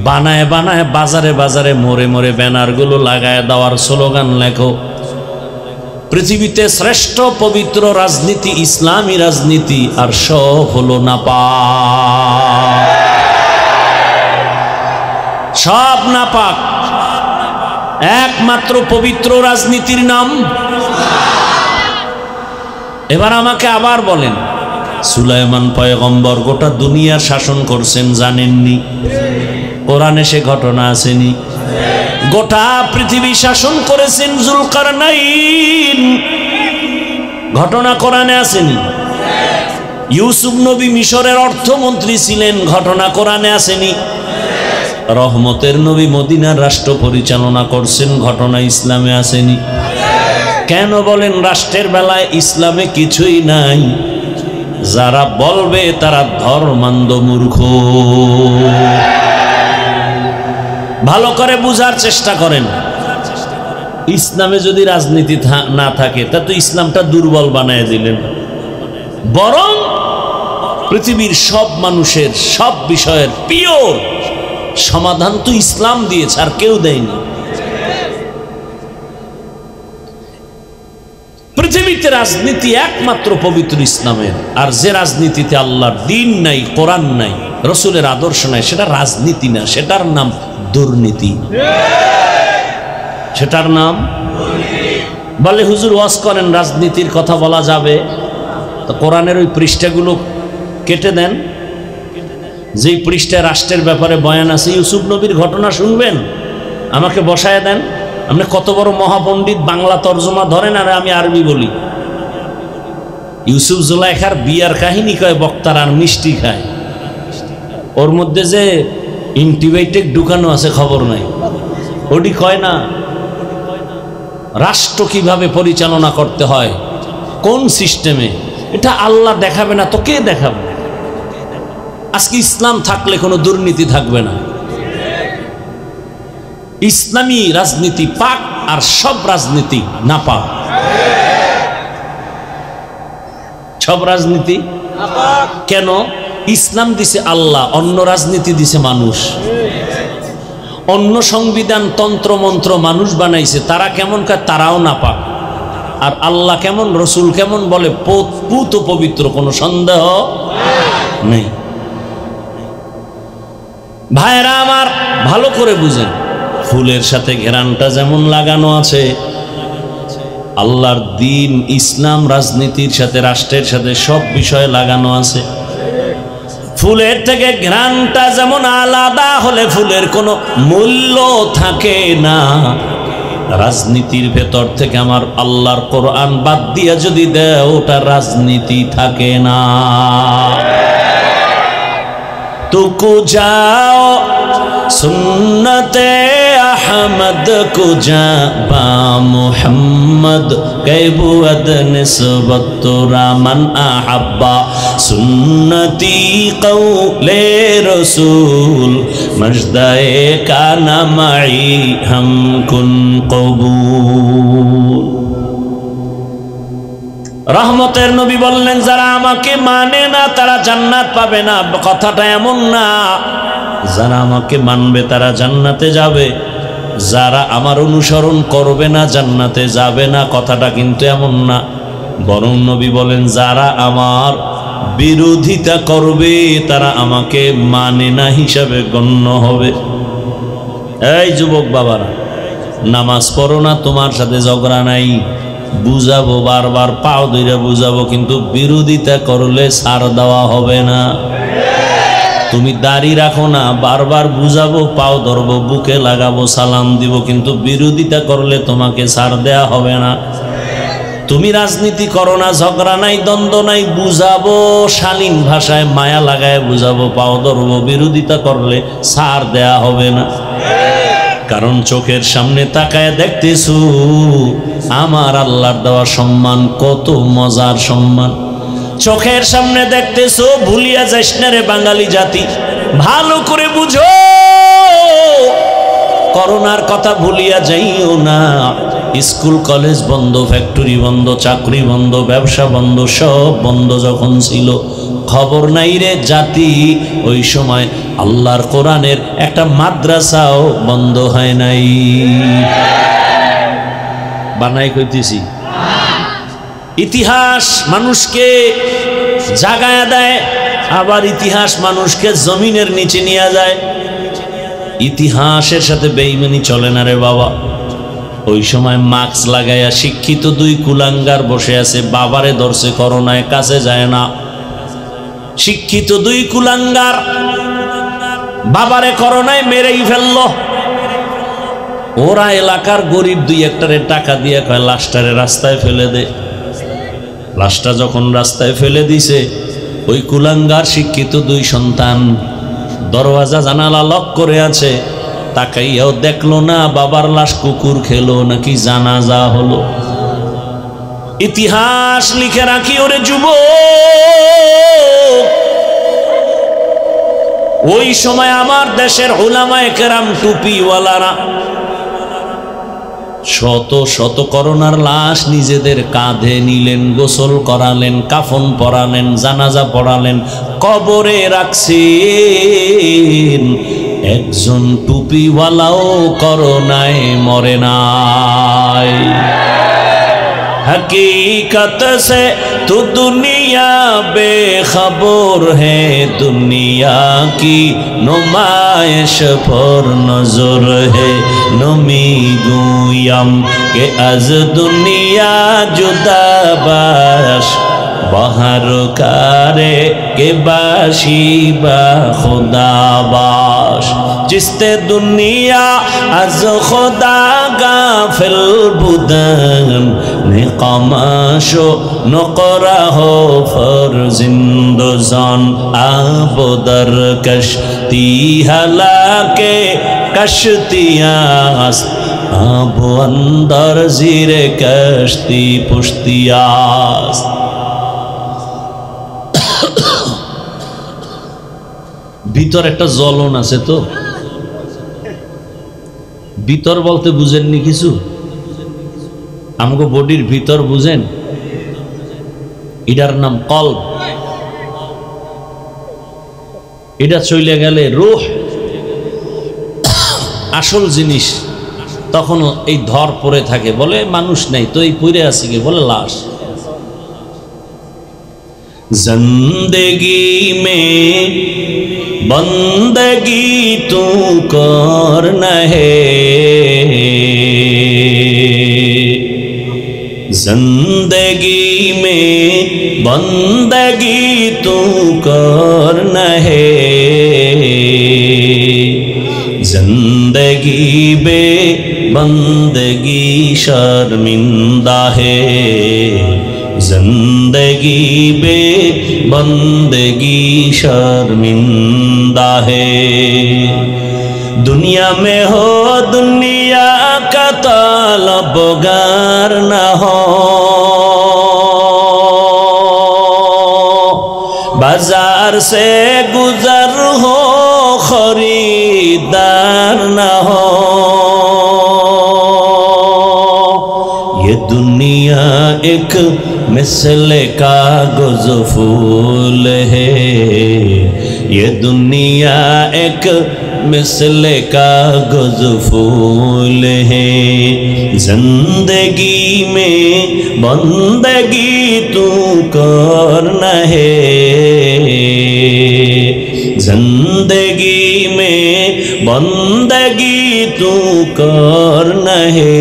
বানায় বানায় বাজারে বাজারে মোড়ে মোড়ে ব্যানারগুলো লাগায় দেওয়ার স্লোগান লেখো, পৃথিবীতে শ্রেষ্ঠ পবিত্র রাজনীতি ইসলামী রাজনীতি, আর সব হলো নাপাক, সব নাপাক। একমাত্র পবিত্র রাজনীতির নাম। এবার আমাকে আবার বলেন, সুলাইমান পয়গম্বর গোটা দুনিয়া শাসন করছেন, জানেননি? কোরআনে সে ঘটনা আসেনি? গোটা পৃথিবী শাসন করেছেন জুলকারনাইন, ঘটনা কোরআনে আসেনি? ইউসুফ নবী মিশরের অর্থমন্ত্রী ছিলেন, ঘটনা কোরআনে আসেনি? রহমতের নবী মদিনার রাষ্ট্র পরিচালনা করছেন, ঘটনা ইসলামে আসেনি? কেন বলেন রাষ্ট্রের বেলায় ইসলামে কিছুই নাই? যারা বলবে তারা ধর্মান্ধ মূর্খ। ভালো করে বুঝার চেষ্টা করেন, ইসলামে যদি রাজনীতি না থাকে তা তো ইসলামটা দুর্বল বানায় দিলেন। বরং পৃথিবীর সব মানুষের সব বিষয়ের পিওর সমাধান তো ইসলাম দিয়েছে, আর কেউ দেয়নি। পৃথিবীতে রাজনীতি একমাত্র পবিত্র ইসলামের, আর যে রাজনীতিতে আল্লাহর দ্বীন নাই, কোরআন নাই, রসুলের আদর্শ নাই, সেটা রাজনীতি না, সেটার নাম দুর্নীতি। সেটার নাম বলে হুজুর ওয়াজ করেন রাজনীতির কথা বলা যাবে, তো কোরআনের ওই পৃষ্ঠাগুলো কেটে দেন, যেই পৃষ্ঠায় রাষ্ট্রের ব্যাপারে বয়ান আছে। ইউসুফ নবীর ঘটনা শুনবেন, আমাকে বসায় দেন। আপনি কত বড় মহাপণ্ডিত, বাংলা তর্জমা ধরেন আর আমি আরবি বলি। ইউসুফ জুলাইখার বিয়ার কাহিনী কয় বক্তার, আর মিষ্টি খায়, ওর মধ্যে যে অ্যান্টিবায়োটিক ঢুকানো আছে খবর নাই, ওটি কয় না। রাষ্ট্র কিভাবে পরিচালনা করতে হয়, কোন সিস্টেমে, এটা আল্লাহ দেখাবে না তো কে দেখাবে? আজকে ইসলাম থাকলে কোনো দুর্নীতি থাকবে না। ইসলামী রাজনীতি পাক, আর সব রাজনীতি না পাক। সব রাজনীতি কেন? ইসলাম দিছে আল্লাহ, অন্য রাজনীতি দিছে মানুষ। অন্য সংবিধান তন্ত্র মন্ত্র মানুষ বানাইছে, তারা কেমন কাজ, তারাও না পাক। আর আল্লাহ কেমন, রসুল কেমন, বলে পুত পবিত্র, কোনো সন্দেহ নেই। ভাইরা আমার ভালো করে বুঝেন, ফুলের সাথে ঘেরানটা যেমন লাগানো আছে, আল্লাহর দ্বীন ইসলাম রাজনীতির সাথে, রাষ্ট্রের সাথে সব বিষয়ে লাগানো আছে। ফুলের থেকে ঘ্রাণটা যেমন আলাদা হলে ফুলের কোনো মূল্য থাকে না, রাজনীতির ভেতর থেকে আমার আল্লাহর কোরআন বাদ দিয়া যদি দেয়, ওটা রাজনীতি থাকে না। तुको जाओ सुन्नते अहमद को जा बा मुहम्मद कैबुअद निस्बत रामन अहब्बा सुन्नती कौले रसूल मजदाए का नमाई हम कुन कबूल। রহমতের নবী বললেন, যারা আমাকে মানে না তারা জান্নাত পাবে না। কথাটা এমন না, যারা আমাকে মানবে তারা জান্নাতে যাবে, যারা আমার অনুসরণ করবে না জান্নাতে যাবে না, কথাটা কিন্তু এমন না। বরং নবী বলেন যারা আমার বিরোধিতা করবে তারা আমাকে মানে না হিসাবে গণ্য হবে। এই যুবক বাবারা, নামাজ পড়ো না, তোমার সাথে ঝগড়া নাই, বুঝাবো, বারবার পাও ধরে বুঝাবো, কিন্তু বিরোধিতা করলে ছাড় দেওয়া হবে না। তুমি দাড়ি রাখো না, বারবার বুঝাবো, পাও ধরবো, বুকে লাগাবো, সালাম দিব, কিন্তু বিরোধিতা করলে তোমাকে ছাড় দেয়া হবে না। তুমি রাজনীতি করো না, ঝগড়া নাই, দ্বন্দ্ব নাই, বুঝাবো, শালীন ভাষায় মায়া লাগায় বুঝাবো, পাও ধরবো, বিরোধিতা করলে ছাড় দেয়া হবে না। কারণ চোখের সামনে তাকায় দেখতেছু আমার আল্লাহর দেওয়া সম্মান কত মজার সম্মান। চোখের সামনে দেখতেছো, ভুলিয়া যাইস না রে বাঙালি জাতি, ভালো করে বুঝো। করোনার কথা ভুলিয়া যাইও না। স্কুল কলেজ বন্ধ, ফ্যাক্টরি বন্ধ, চাকরি বন্ধ, ব্যবসা বন্ধ, সব বন্ধ যখন ছিল, খবর নাই রে জাতি, ওই সময় আল্লাহর কোরআনের একটা মাদ্রাসাও বন্ধ হয় নাই। বানাই কইতেছি। ইতিহাস মানুষকে জাগায়া দেয়, আবার ইতিহাস মানুষকে জমিনের নিচে নিয়ে যায়। ইতিহাসের সাথে বেঈমানি চলে না রে বাবা। ওই সময় মাস্ক লাগাইয়া শিক্ষিত দুই কুলাঙ্গার বসে আছে, বাবারে ধরছে করোনায়, কাছে যায় না। শিক্ষিত দুই কুলাঙ্গার বাবারে করোনায় মেরেই ফেলল। ওরা এলাকার গরিব দুই একটারে টাকা দিয়ে কয় লাশটারে রাস্তায় ফেলে দে। লাশটা যখন রাস্তায় ফেলে দিছে, ওই কুলাঙ্গার শিক্ষিত দুই সন্তান দরওয়াজা জানালা লক করে আছে, তাকাইয়াও দেখলো না বাবার লাশ কুকুর খেলো নাকি জানাজা হলো। ইতিহাস লিখে রাখি ওরে যুবক, ওই সময় আমার দেশের উলামায়ে কেরাম টুপিওয়ালারা শত শত করোনার লাশ নিজেদের কাঁধে নিলেন, গোসল করালেন, কাফন পরালেন, জানাজা পড়ালেন, কবরে রাখছেন। একজন টুপিওয়ালাও করোনায় মরে নাই। हकीकत से तो दुनिया बेखबर है, दुनिया की नुमाइश पर नजर है। नमी गुयम के अज दुनिया जुदा बाश, बाहर कारे के बाशी बा खुदा बाश। जिसते दुनिया अज खुदा गाफिल बुदन, निकामाशो नकरा हो फरजिंदजान। आब दर कश्ती हलाके कश्तियास, आब अंदर जीरे कश्ती पुश्तियास। ভিতর একটা জ্বলন আছে তো, ভিতর বলতে বুঝেননি কিছু? আমাকে বডির ভিতর বুঝেন? এটার নাম কলব। এটা চলে গেলে রূহ, আসল জিনিস, তখন এই ধর পড়ে থাকে, বলে মানুষ নাই তো, এই পড়ে আছে কি, বলে লাশ। जिंदगी में बंदगी तू करना है, जिंदगी में बंदगी तू करना है। जिंदगी बे बंदगी शर्मिंदा है, जिंदगी बे बंदगी शर्मिंदा है। दुनिया में हो दुनिया का तलबगार न हो, बाजार से गुजर हो खरीदार न हो। ये दुनिया एक मिसल कागज फूल है, ये दुनिया एक मिसले कागज फूल है। जिंदगी में बंदगी तू करना है, जिंदगी में बंदगी तू करना है।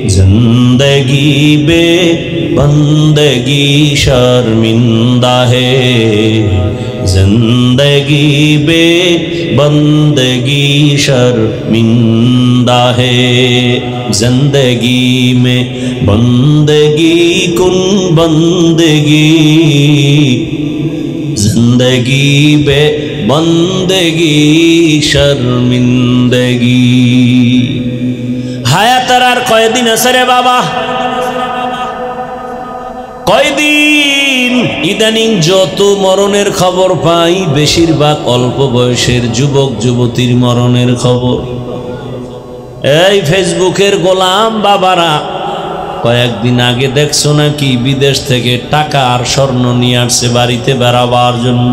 जिंदगी बे बंदगी शर्मिंदा है, जिंदगी बे बंदगी शर्मिंदा है। जिंदगी में बंदगी कुन बंदगी, जिंदगी बे बंदगी शर्मिंदगी। হায়াতের আর কয়দিন আছে রে বাবা, কয়দিন? ইদানিং যত মরণের খবর পাই বেশিরভাগ অল্প বয়সের যুবক যুবতীর মরণের খবর। এই ফেসবুকের গোলাম বাবারা, কয়েকদিন আগে দেখছো নাকি বিদেশ থেকে টাকা আর স্বর্ণ নিয়ে আসছে বাড়িতে বেড়াবার জন্য।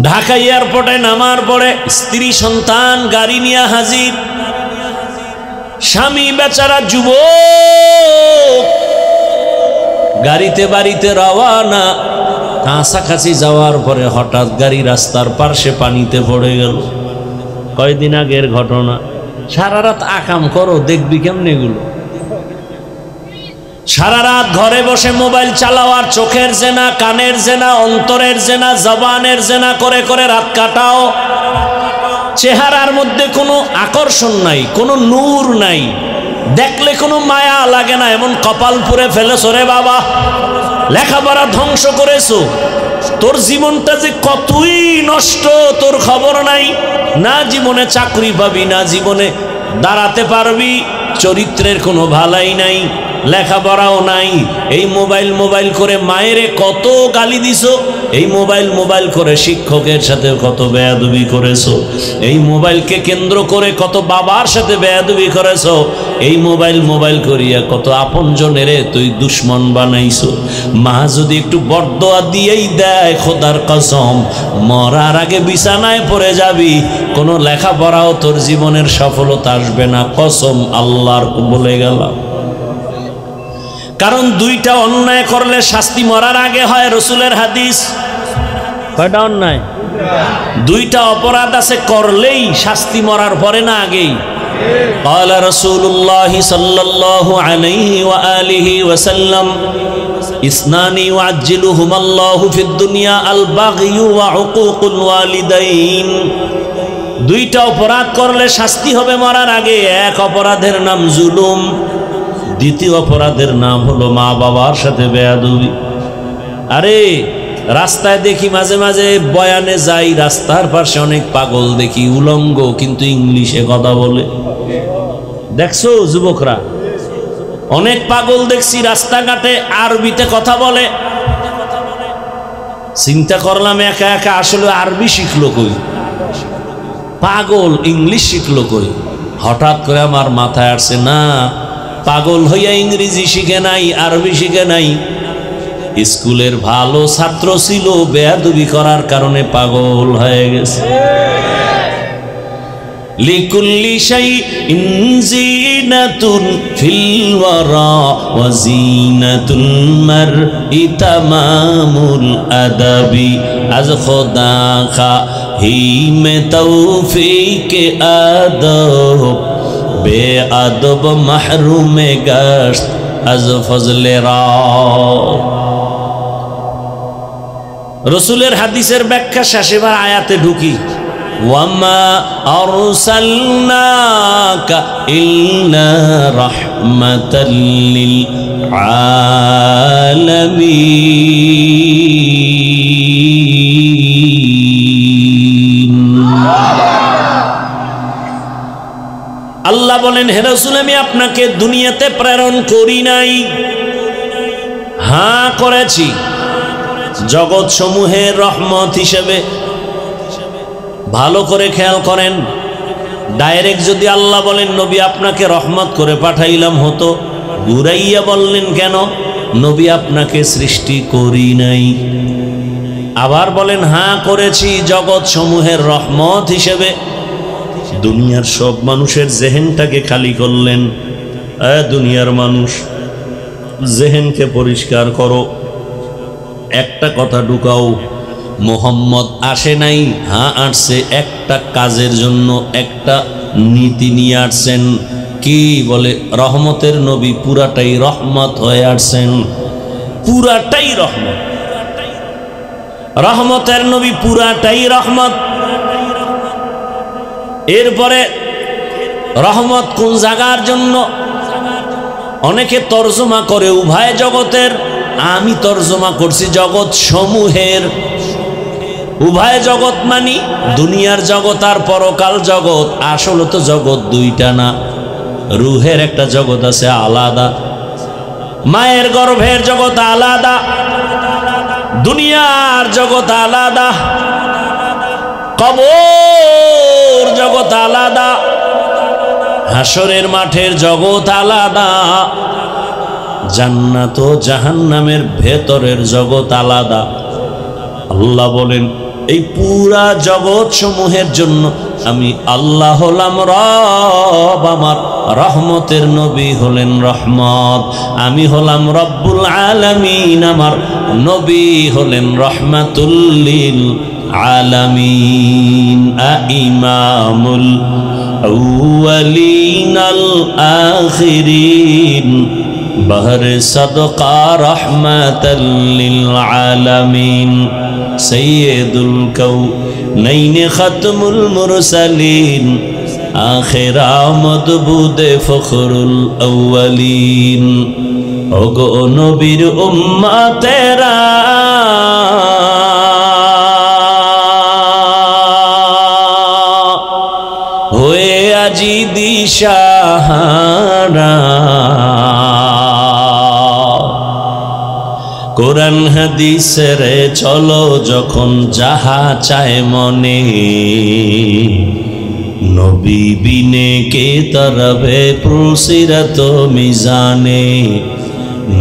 ঢাকা এয়ারপোর্টে নামার পরে স্ত্রী সন্তান গাড়ি নিয়ে হাজির, স্বামী বেচারা যুবক গাড়িতে বাড়িতে রওয়ানা। কাছাকাছি যাওয়ার পরে হঠাৎ গাড়ি রাস্তার পাশে পানিতে পড়ে গেল। কয়দিন আগের ঘটনা। সারা রাত আকাম করো, দেখবি কেমনে এগুলো। সারা রাত ঘরে বসে মোবাইল চালাও আর চোখের জেনা, কানের জেনা, অন্তরের জেনা, জবানের জেনা করে করে রাত কাটাও। চেহারার মধ্যে কোনো আকর্ষণ নাই, কোনো নূর নাই, দেখলে কোনো মায়া লাগে না, এমন কপাল পুরে ফেলেছো রে বাবা। লেখাপড়া ধ্বংস করেছো, তোর জীবনটা যে কতই নষ্ট তোর খবর নাই। না জীবনে চাকরি পাবি, না জীবনে দাঁড়াতে পারবি, চরিত্রের কোনো ভালাই নাই, লেখাপড়াও নাই। এই মোবাইল মোবাইল করে মায়েরে কত গালি দিছো, এই মোবাইল মোবাইল করে শিক্ষকের সাথে কত বেয়াদবি করেছো, এই মোবাইলকে কেন্দ্র করে কত বাবার সাথে বেয়াদবি করেছো, এই মোবাইল মোবাইল করিয়া কত আপনজনেরে তুই দুশ্মন বানাইছো। মা যদি একটু বরদোয়া দিয়েই দেয়, খোদার কসম মরার আগে বিছানায় পড়ে যাবি, কোনো লেখাপড়াও তোর জীবনের সফলতা আসবে না, কসম আল্লাহর বলে গেলাম। কারণ দুইটা অন্যায় করলে শাস্তি মরার আগে হয়, রসুলের হাদিস। কয়টা অন্যায়? দুইটা অপরাধ আছে, করলেই শাস্তি মরার পরে না আগেই। قال رسول الله صلى الله عليه وآله وسلم اثنان يعجلهما الله في الدنيا البغي وعقوق الوالدين। দুইটা অপরাধ করলে শাস্তি হবে মরার আগে। এক অপরাধের নাম জুলুম, দ্বিতীয় অপরাধের নাম হলো মা বাবার সাথে বেয়াদবি। আরে রাস্তায় দেখি মাঝে মাঝে বয়ানে যাই, রাস্তার পাশে অনেক পাগল দেখি, উলঙ্গ কিন্তু ইংলিশে কথা বলে। দেখছো যুবকরা, অনেক পাগল দেখছি রাস্তাঘাটে আরবিতে কথা বলে। চিন্তা করলাম একা একা, আসলে আরবি শিখলো কই, পাগল ইংলিশ শিখলো কই। হঠাৎ করে আমার মাথায় আসছে, না পাগল হইয়া ইংরেজি শিখে নাই, আরবি শিখে নাই, স্কুলের ভালো ছাত্র ছিল, বেয়াদবি করার কারণে পাগল হয়ে গেছে। লিকুল্লি শাইইন জিনাতুন ফিল ওয়ারা ওয়া জিনাতুল মারই তামামুল আদাবি। আজ খোদা খা হি মে তৌফিক আদব, বেআদব মাহরুমে গশত আজ ফজলে রাত। রসুলের হাদিসের ব্যাখ্যা শেষে এবার আয়াতে ঢুকি। ওয়ামা আরসালনাকা ইল্লা রাহমাতাল লিল আলামিন। আল্লাহ বলেন, হে রাসূল আমি আপনাকে দুনিয়াতে প্রেরণ করি নাই, হ্যাঁ করেছি জগৎ সমূহের রহমত হিসেবে। ভালো করে খেয়াল করেন, ডাইরেক্ট যদি আল্লাহ বলেন নবী আপনাকে রহমত করে পাঠাইলাম হতো, ঘুরাইয়া বললেন কেন নবী আপনাকে সৃষ্টি করি নাই। আবার বলেন হ্যাঁ করেছি জগৎ সমূহের রহমত হিসেবে। দুনিয়ার সব মানুষের জেহেনটাকে খালি করলেন। দুনিয়ার মানুষ, জেহেনকে পরিষ্কার করো, একটা কথা ঢুকাও, মোহাম্মদ আসে নাই, হ্যাঁ আসছে একটা কাজের জন্য, একটা নীতি নিয়ে আসছেন। কি বলে? রহমতের নবী পুরাটাই রহমত হয়ে আসছেন, পুরাটাই রহমত। রহমতের নবী পুরাটাই রহমত। এরপরে রহমত কোন জায়গার জন্য? অনেকে তর্জমা করে উভয় জগতের, আমি তর্জমা করছি জগৎ সমূহের। উভয় জগৎ মানি দুনিয়ার জগৎ আর পরকাল জগৎ। আসলে তো জগৎ দুইটা না, রুহের একটা জগৎ আছে আলাদা, মায়ের গর্ভের জগৎ আলাদা, দুনিয়ার জগৎ আলাদা, কবর জগৎ আলাদা, হাসরের মাঠের জগৎ আলাদা, জান্নাত ও জাহান্নামের ভেতরের জগৎ আলাদা। আল্লাহ বলেন এই পুরা জগৎ সমূহের জন্য আমি আল্লাহ হলাম রব, আমার রহমতের নবী হলেন রহমত, আমি হলাম রব্বুল আলামিন, আমার নবী হলেন রহমাতুল লিল আলামিন। ইমামুল আউয়ালিন আল আখিরিন বহর সদকা রহমাতাল লিল আলামিন, সৈয়দুল কাউনাইন খাতমুল মুরসালিন, আখির আমদ বুদে ফখরুল আউয়ালিন। ওগো নবীর উম্মতেরা, হয়ে আজি দিশাহারা, কোরআন হাদিসের চলো যখন যাহা চায় মনে, নবী বিনে কে তরবে পুরসিরত মিজানে,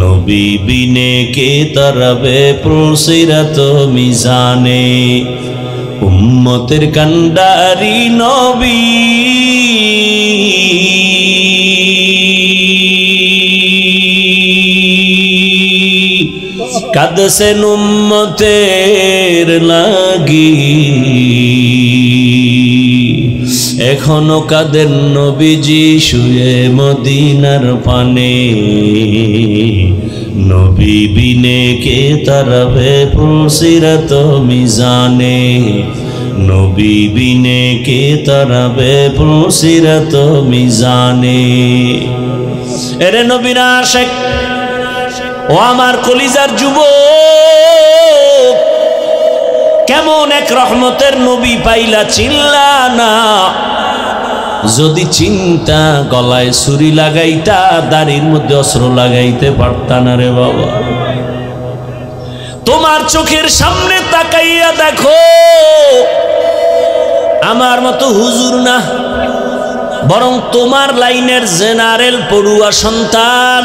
নবী বিনে কে তরবে পুরসিরত মিজানে। উম্মতের কান্ডারি নবী, কাঁদছেন উম্মতের লাগি, এখনো কাঁদেন নবীজি শুয়ে মদিনার পানে, নবী বিনে কে তরবে পুরসিরত মিজানে, নবী বিনে কে তরবে পুরসিরত মিজানে। এরে নবীর আশিক, ও আমার কলিজার যুবক, কেমন এক রহমতের নবী পাইলা চিল্লা না? যদি চিন্তা গলায় ছুরি লাগাইতা, দাড়ির মধ্যে অস্ত্র লাগাইতে পারতা না রে বাবা। তোমার চোখের সামনে তাকাইয়া দেখো, আমার মতো হুজুর না, বরং তোমার লাইনের জেনারেল পড়ুয়া সন্তান।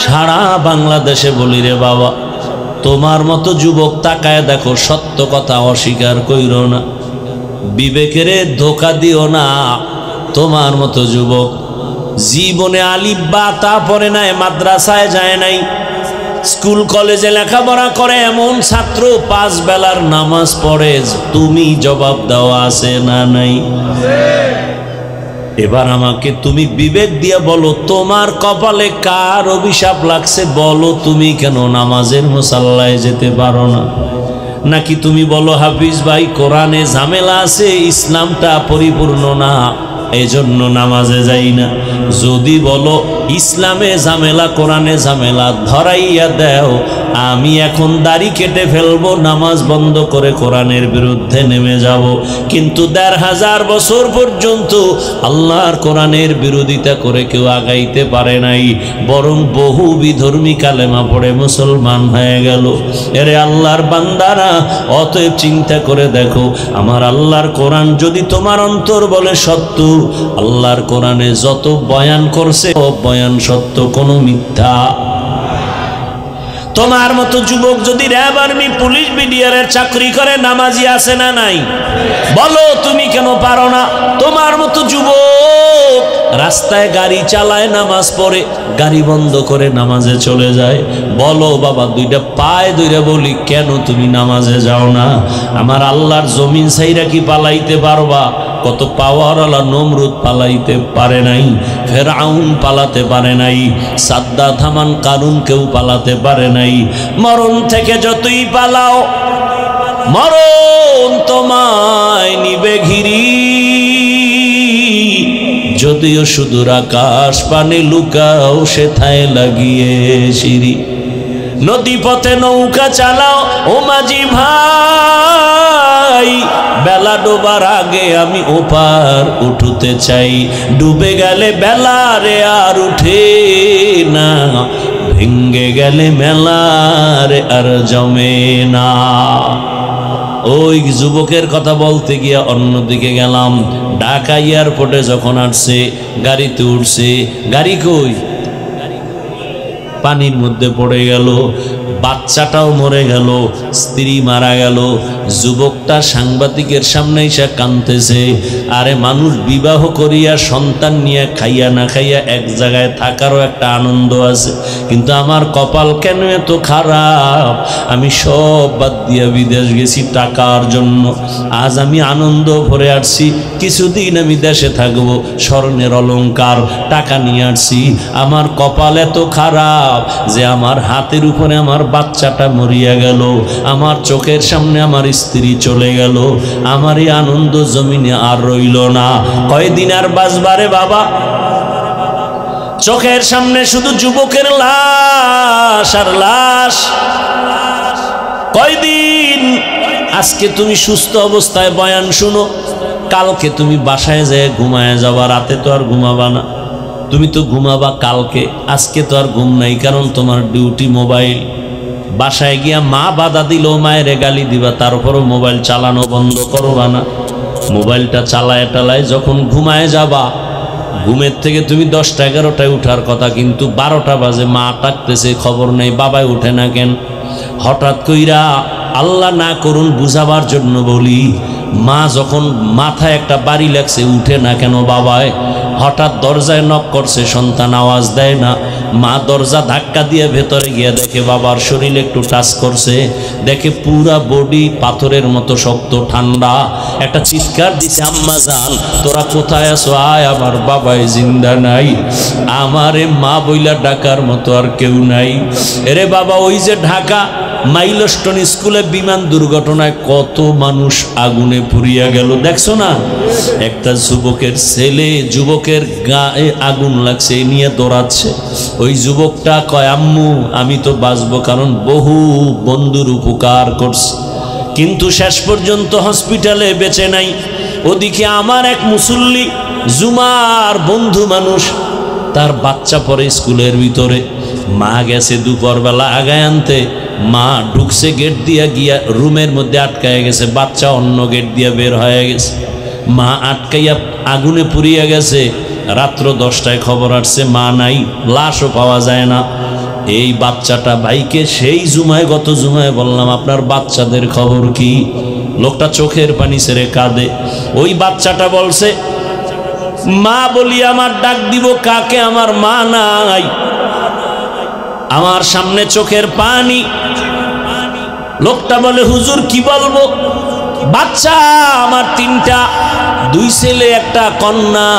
সারা বাংলাদেশে বলি রে বাবা, তোমার মতো যুবক তাকায় দেখো, সত্য কথা অস্বীকার কইরো না, বিবেকের ধোকা দিও না। তোমার মতো যুবক জীবনে আলিফ বা তা পড়ে নাই, মাদ্রাসায় যায় নাই, স্কুল কলেজে লেখাপড়া করে এমন ছাত্র 5 বেলার নামাজ পড়ে, তুমি জবাব দেওয়া আছে না নাই? এবার আমাকে তুমি বিবেক দিয়ে বলো, তোমার কপালে কার অভিশাপ লাগছে? বলো, তুমি কেন নামাজের মুসাল্লায় যেতে পারো না? নাকি তুমি বলো হাফিজ ভাই কোরআনে ঝামেলা আছে, ইসলামটা পরিপূর্ণ না, এজন্য নামাজে যাই না। যদি বলো ইসলামে ঝামেলা কোরআনে ঝামেলা, ধরাইয়া দেও, আমি এখন দাড়ি কেটে ফেলবো, নামাজ বন্ধ করে কোরআনের বিরুদ্ধে নেমে যাব। কিন্তু 1500 বছর পর্যন্ত আল্লাহর কোরআনের বিরোধিতা করে কেউ আগাইতে পারে নাই, বরং বহু বিধর্মী কালেমা পড়ে মুসলমান হয়ে গেল। এরে আল্লাহর বান্দারা, অতএব চিন্তা করে দেখো, আমার আল্লাহর কোরআন যদি তোমার অন্তর বলে সত্য, আল্লাহর কোরআনে যত বয়ান করছে সব বয়ান সত্য, কোনো মিথ্যা। তোমার মতো যুবক যদি র্যাব আর্মি পুলিশ বিডিআরের চাকরি করে, নামাজি আছে না নাই? বলো তুমি কেন পারো না? তোমার মতো যুবক রাস্তায় গাড়ি চালায়, নামাজ পড়ে, গাড়ি বন্ধ করে নামাজে চলে যায়। বলো বাবা, দুইটা পায়ে ধরে বলি, কেন তুমি নামাজে যাও না? আমার আল্লাহর জমিন ছাইরা কি পালাইতে পারবা? কত পাওয়ারওয়ালা নমরুদ পালাইতে পারে নাই, ফেরাউন পালাতে পারে নাই, সাদ্দাত হামান কারুন কেউ পালাতে পারে নাই। মরণ থেকে যতই পালাও, মরণ তোমায় নিবে ঘিরি। যদিও সুদূর আকাশ পানে লুকাও, সেথায় লাগিয়ে সিঁড়ি। নদী পথে নৌকা চালাও ও মাঝি ভাই, বেলা ডোবার আগে আমি ওপার উঠতে চাই। ডুবে গেলে বেলা রে আর উঠে না, ভেঙ্গে গেলে মেলা রে আর জমে না। ওই যুবকের কথা বলতে গিয়া অন্যদিকে গেলাম। ঢাকা এয়ারপোর্টে যখন আসছে, গাড়িতে উঠছে, গাড়ি কই? পানির মধ্যে পড়ে গেল, বাচ্চাটাও মরে গেল, স্ত্রী মারা গেল। যুবকটা সাংবাদিকের সামনে এসে কাঁদতেছে। আরে মানুষ বিবাহ করিয়া সন্তান নিয়ে খাইয়া না খাইয়া এক জায়গায় থাকারও একটা আনন্দ আছে, কিন্তু আমার কপাল কেন এত খারাপ? আমি সব বাদ দিয়া বিদেশ গেছি টাকার জন্য, আজ আমি আনন্দ ভরে আসছি। কিছুদিন আমি দেশে থাকবো, স্বর্ণের অলংকার টাকা নিয়ে আসছি। আমার কপাল এত খারাপ যে আমার হাতের উপরে আমার বাচ্চাটা মরিয়া গেল, আমার চোখের সামনে আমার স্ত্রী চলে গেল। আমার এই আনন্দ জমিনে আর রইল না। কয়দিন আর বাঁচবারে বাবা? চোখের সামনে শুধু যুবকের লাশ আর লাশ। কয়দিন? আজকে তুমি সুস্থ অবস্থায় বয়ান শুনো, কালকে তুমি বাসায় যেয়ে ঘুমায় যাবা। রাতে তো আর ঘুমাবা না, তুমি তো ঘুমাবা কালকে। আজকে তো আর ঘুম নাই, কারণ তোমার ডিউটি মোবাইল। বাসায় গিয়া মা বাধা দিল, মায়ের গালি দিবা, তারপরও মোবাইল চালানো বন্ধ করবা না। মোবাইলটা চালায় টালায় যখন ঘুমায় যাবা, ঘুমের থেকে তুমি 10টা 11টায় উঠার কথা, কিন্তু 12টা বাজে, মা ডাকতেছে, খবর নেই, বাবাই উঠে না কেন? হঠাৎ কইরা, আল্লাহ না করুন বুঝাবার জন্য বলি, মা যখন মাথায় একটা বাড়ি লাগছে, উঠে না কেন বাবায়? হঠাৎ দরজায় নক করছে, সন্তান আওয়াজ দেয় না। মা দরজা ধাক্কা দিয়ে ভেতরে গিয়ে দেখে বাবার শরীরে একটু টাচ করছে, দেখে পুরা বডি পাথরের মতো শক্ত ঠান্ডা। একটা চিৎকার দিছে, আম্মা জান তোরা কোথায় আছো? আয়, আমার বাবাই জিন্দা নাই। আমারে মা বইলা ডাকার মতো আর কেউ নাই। এরে বাবা, ওই যে ঢাকা মাইলস্টোন স্কুলে বিমান দুর্ঘটনায় কত মানুষ আগুনে পুড়িয়া গেল, দেখছো না? একটা যুবকের ছেলে, যুবকের গায়ে আগুন লাগছে, এই নিয়ে দৌড়াচ্ছে। ওই যুবকটা কয়, আম্মু আমি তো বাঁচবো, কারণ বহু বন্ধুর উপকার করছে, কিন্তু শেষ পর্যন্ত হসপিটালে বেঁচে নাই। ওদিকে আমার এক মুসল্লি, জুমার বন্ধু মানুষ, তার বাচ্চা পড়ে স্কুলের ভিতরে। মা গেছে দুপুরবেলা আগায় আনতে, মা ঢুকছে গেট দিয়া, গিয়া রুমের মধ্যে আটকায় গেছে, বাচ্চা অন্য গেট দিয়া বের হয়ে গেছে। মা আটকাইয়া আগুনে পুড়িয়া গেছে। রাত্র 10টায় খবর আসছে মা নাই, লাশও পাওয়া যায় না। এই বাচ্চাটা ভাইকে সেই জুমায়, গত জুমায় বললাম আপনার বাচ্চাদের খবর কি? লোকটা চোখের পানি ছেড়ে কাঁদে। ওই বাচ্চাটা বলছে, মা বলি আমার ডাক দিব কাকে? আমার মা নাই। আমার সামনে চোখের পানি। লোকটা বলে, হুজুর কি বলবো? বাচ্চা আমার 3টা, 2 ছেলে 1 কন্যা।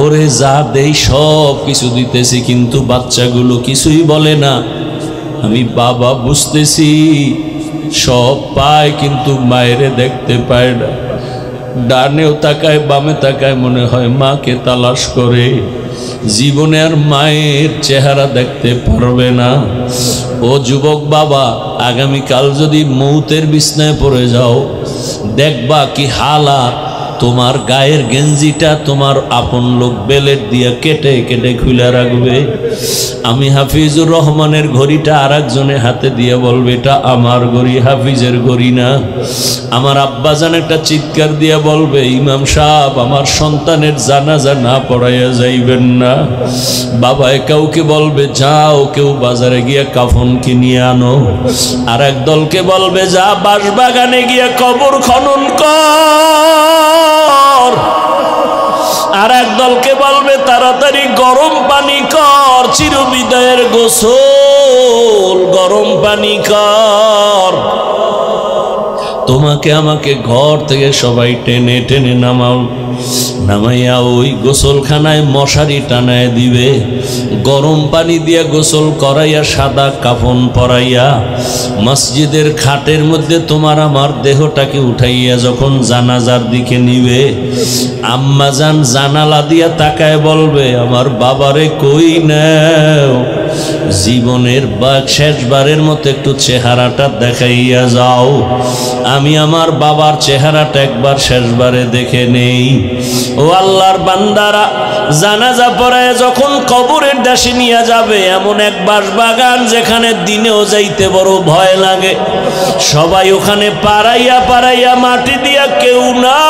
ওরে যা দেই সব কিছু দিতেছি, কিন্তু বাচ্চাগুলো কিছুই বলে না। আমি বাবা বুঝতেছি, সব পায় কিন্তু মায়েরে দেখতে পায় না। ডানেও তাকায়, বামে তাকায়, মনে হয় মাকে তালাশ করে। জীবনে আর মায়ের চেহারা দেখতে পারবে না। ও যুবক বাবা, আগামীকাল যদি মৌতের বিছনায় পড়ে যাও, দেখবা কি হালাত। তোমার গায়ের গেঞ্জিটা তোমার আপন লোক বেলেট দিয়ে কেটে কেটে খুলে রাখবে। আমি হাফিজুর রহমানের ঘড়িটা আর একজনের হাতে দিয়ে বলবে এটা আমার ঘড়ি, হাফিজের ঘড়ি না। আমার আব্বাজান একটা চিৎকার দিয়ে বলবে ইমাম সাহেব আমার সন্তানের জানাজা না পড়াইয়া যাইবেন না। বাবায় কাউকে বলবে যাও কেউ বাজারে গিয়ে কাফন কিনিয়ে আনো। আর এক দলকে বলবে যা বাঁশবাগানে গিয়ে কবর খনন কর। আর এক দলকে বলবে তাড়াতাড়ি গরম পানি কর, চিরবিদায়ের গোসল গরম পানি কর। তোমাকে আমাকে ঘর থেকে সবাই টেনে টেনে নামাইয়া ওই গোসলখানায় মশারি টানায় দিবে, গরম পানি দিয়ে গোসল করাইয়া সাদা কাফন পরাইয়া মসজিদের খাটের মধ্যে তোমার আমার দেহটাকে উঠাইয়া যখন জানাজার দিকে নিবে, আম্মাজান জানালা দিয়া তাকায় বলবে আমার বাবারে কই নাও, জীবনের শেষবারের মতো একটু চেহারাটা দেখাইয়া যাও। আমি আমার বাবার চেহারাটা একবার শেষবারে দেখে নেই। ও আল্লাহর বান্দারা, জানাজা পড়ায় যখন কবরের দেশে নিয়ে যাবে এমন এক বাঁশবাগান যেখানে দিনেও যাইতে বড় ভয় লাগে, সবাই ওখানে পাড়াইয়া পাড়াইয়া মাটি দিয়া কেউ নাই।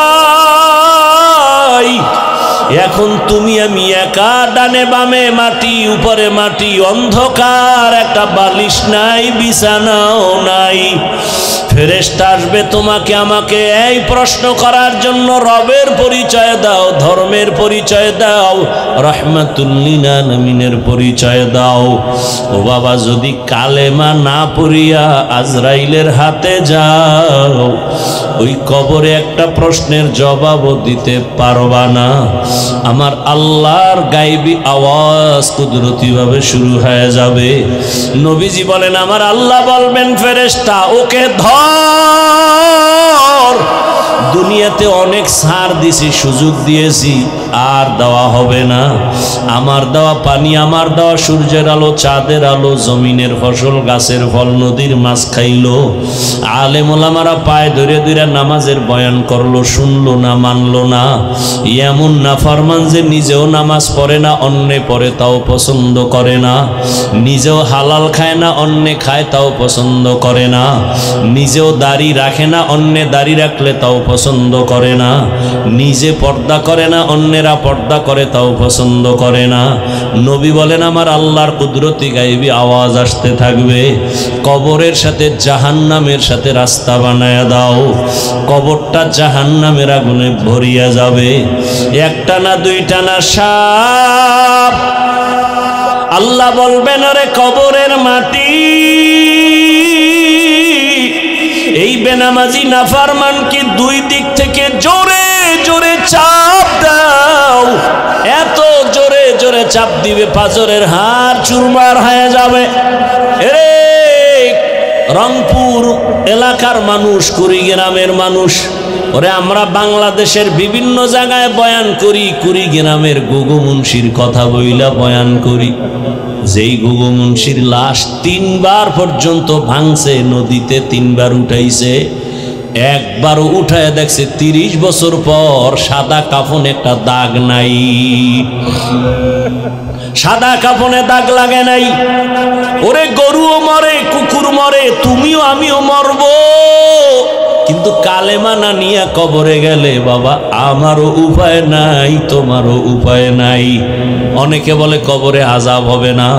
এখন তুমি আমি একা, ডানে বামে মাটি, উপরে মাটি, অন্ধকার, একটা বালিশ নাই, বিছানাও নাই। ফেরেশতা আসবে তোমাকে আমাকে এই প্রশ্ন করার জন্য, রবের পরিচয় দাও, ধর্মের পরিচয় দাও, রাহমাতুল লিল আলামিনের পরিচয় দাও। ও বাবা, যদি কালেমা না পড়িয়া আজরাইলের হাতে যাও, ওই কবরে একটা প্রশ্নের জবাবও দিতে পারবা না। আমার আল্লাহর গায়বী আওয়াজ কুদরতিভাবে শুরু হয়ে যাবে। নবীজি বলেন আমার আল্লাহ বলবেন ফেরেশতা ওকে ধর, দুনিয়াতে অনেক ছাড় দিছি, সুযোগ দিয়েছি, আর দেওয়া হবে না। আমার দেওয়া পানি, আমার দেওয়া সূর্যের আলো, চাঁদের আলো, জমিনের ফসল, গাছের ফল, নদীর মাছ খাইলো। আলেম ওলামারা পায়ে ধরে ধরে নামাজের বয়ান করলো, শুনলো না, মানলো না। এমন নাফরমান যে নিজেও নামাজ পড়ে না, অন্যে পড়ে তাও পছন্দ করে না। নিজেও হালাল খায় না, অন্যে খায় তাও পছন্দ করে না। নিজেও দাড়ি রাখে না, অন্যে দাড়ি রাখলে তাও পছন্দ করে না। নিজে পর্দা করে না, অন্যেরা পর্দা করে তাও পছন্দ করে না। নবী বলেন আমার আল্লাহর কুদরতি গায়বী আওয়াজ আসতে থাকবে, কবরের সাথে জাহান্নামের সাথে রাস্তা বানায়া দাও। কবরটা জাহান্নামের আগুনে ভরিয়া যাবে। একটা না দুইটা না সাপ। আল্লাহ বলবেন আরে কবরের মাটি, এই বেনামাজি নাফরমানকে দুই দিক থেকে জোরে জোরে চাপ দাও। এত জোরে জোরে চাপ দিবে পাঁজরের হাড় চুরমার হয়ে যাবে। এরে রংপুর এলাকার মানুষ, কুড়িগ্রামের মানুষ, ওরে আমরা বাংলাদেশের বিভিন্ন জায়গায় বয়ান করি, কুড়িগ্রামের গুগু মুন্সির কথা বইলা বয়ান করি। যেই গুগু মুন্সির লাশ 3 বার পর্যন্ত ভাঙছে, নদীতে 3 বার উঠাইছে, একবারও উঠায় দেখছে 30 বছর পর সাদা কাফনে একটা দাগ নাই, সাদা কাফনে দাগ লাগে নাই। ওরে গরুও মরে, কুকুর মরে, তুমিও আমিও মরব, কিন্তু কালেমা না নিয়ে কবরে গেলে বাবা আমারও উপায় নাই, তোমারও উপায় নাই। অনেকে বলে কবরে আযাব হবে না।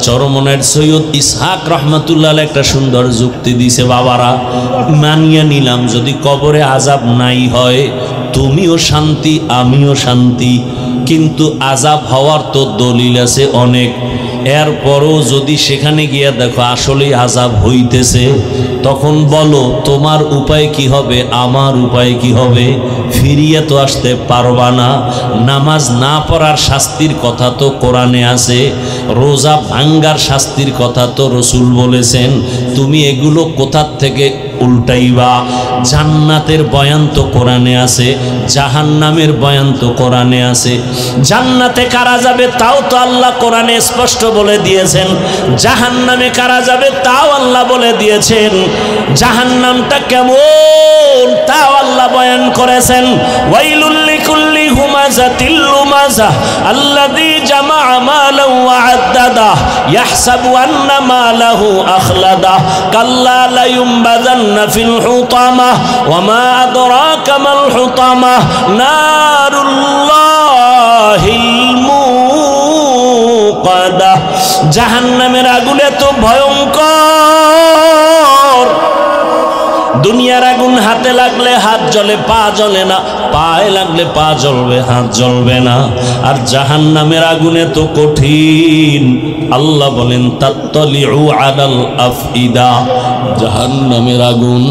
চরমনের সৈয়দ ইসহাক রহমাতুল্লাহ একটা সুন্দর যুক্তি দিছে, বাবারা মানিয়ে নিলাম যদি কবরে আযাব নাই হয়, তুমিও শান্তি আমিও শান্তি, কিন্তু আযাব হওয়ার তো দলিল আছে অনেক। এরপরও যদি সেখানে গিয়ে দেখো আসলেই আযাব হইতেছে, তখন বলো তোমার উপায় কি হবে, আমার উপায় কি হবে? ফিরিয়ে তো আসতে পারবা না। নামাজ না পড়ার শাস্তির কথা তো কোরআনে আছে, রোজা ভাঙ্গার শাস্তির কথা তো রসুল বলেছেন। তুমি এগুলো কোথার থেকে উল্টাইবা। জান্নাতের বয়ান তো কোরআনে আছে, জাহান্নামের বয়ান তো কোরআনে আছে। জান্নাতে কারা যাবে তাও তো আল্লাহ কোরআনে স্পষ্ট বলে দিয়েছেন, জাহান্নামে কারা যাবে তাও আল্লাহ বলে দিয়েছেন। জাহান্নামটা কেমন তাও আল্লাহ বয়ান করেছেন। ওয়াইলুল লিকুল্লি হুমাযাতিল লুমাযা আল্লাযী জামাআ মালান ওয়া আদ্দাদা ইয়াহসাবু আন্না মালাহু আখলাদা কাল্লা লা ইউমবাযান্না ফিল হুতামা ওয়া মা আদরাকা মাল হুতামা নারুল্লাহিল মুকাদা। জাহান্নামের আগুন এত ভয়ঙ্কর, দুনিয়ার আগুন হাতে লাগলে হাত জ্বলে পা জ্বলে না, পায়ে লাগলে পা জ্বলবে হাত জ্বলবে না। আর জাহান্নামের আগুন এত কঠিন, আল্লাহ বলেন তাত্তালিউ আলাল আফইদা। জাহান্নামের আগুন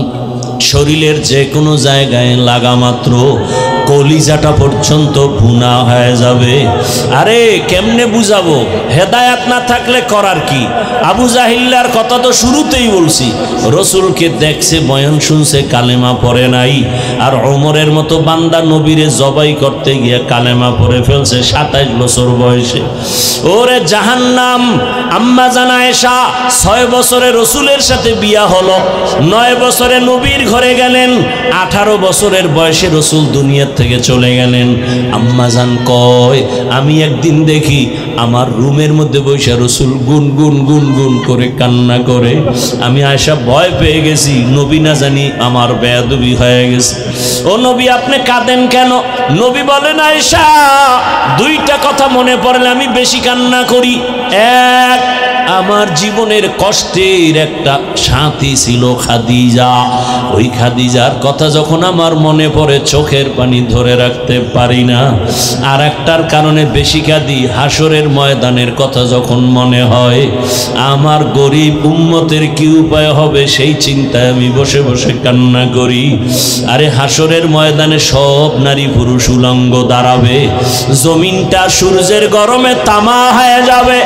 শরীরের যে কোনো জায়গায় লাগা মাত্র কলিজাটা পর্যন্ত ভুনা হয়ে যাবে। আরে কেমনে বুঝাবো, হেদায়াত না থাকলে করার কি? আবু জাহিল্লার কথা তো শুরুতেই বলছি, রসুলকে দেখছে, বয়ান শুনছে, কালেমা পড়ে নাই। আর ওমরের মতো বান্দা নবীরে জবাই করতে গিয়ে কালেমা পড়ে ফেলছে 27 বছর বয়সে। ওরে জাহান্নাম। আম্মা জান আয়েশা 6 বছরে রসুলের সাথে বিয়া হলো, 9 বছরে নবীর ঘরে গেলেন, 18 বছরের বয়সে রসুল দুনিয়া থেকে চলে গেলেন। আম্মা জান কয়, আমি একদিন দেখি আমার রুমের মধ্যে বসে রসুল গুন গুন গুন গুন করে কান্না করে। আমি আয়েশা ভয় পেয়ে গেছি, নবী না জানি আমার বেয়াদবি হয়ে গেছে। ও নবী আপনি কাঁদেন কেন? নবী বলেন, আয়েশা দুইটা কথা মনে পড়লে আমি বেশি কান্না করি। এক, আমার জীবনের কষ্টের একটা সাথী ছিল খাদিজা, ওই খাদিজার কথা যখন আমার মনে পড়ে চোখের পানি ধরে রাখতে পারি না। আর একটার কারণে বেশি কাঁদি, হাসরের ময়দানের কথা যখন মনে হয়, আমার গরিব উম্মতের কি উপায় হবে সেই চিন্তায় আমি বসে বসে কান্না করি। আরে হাসরের ময়দানে সব নারী পুরুষ উলঙ্গ দাঁড়াবে, জমিনটা সূর্যের গরমে তামা হয়ে যাবে,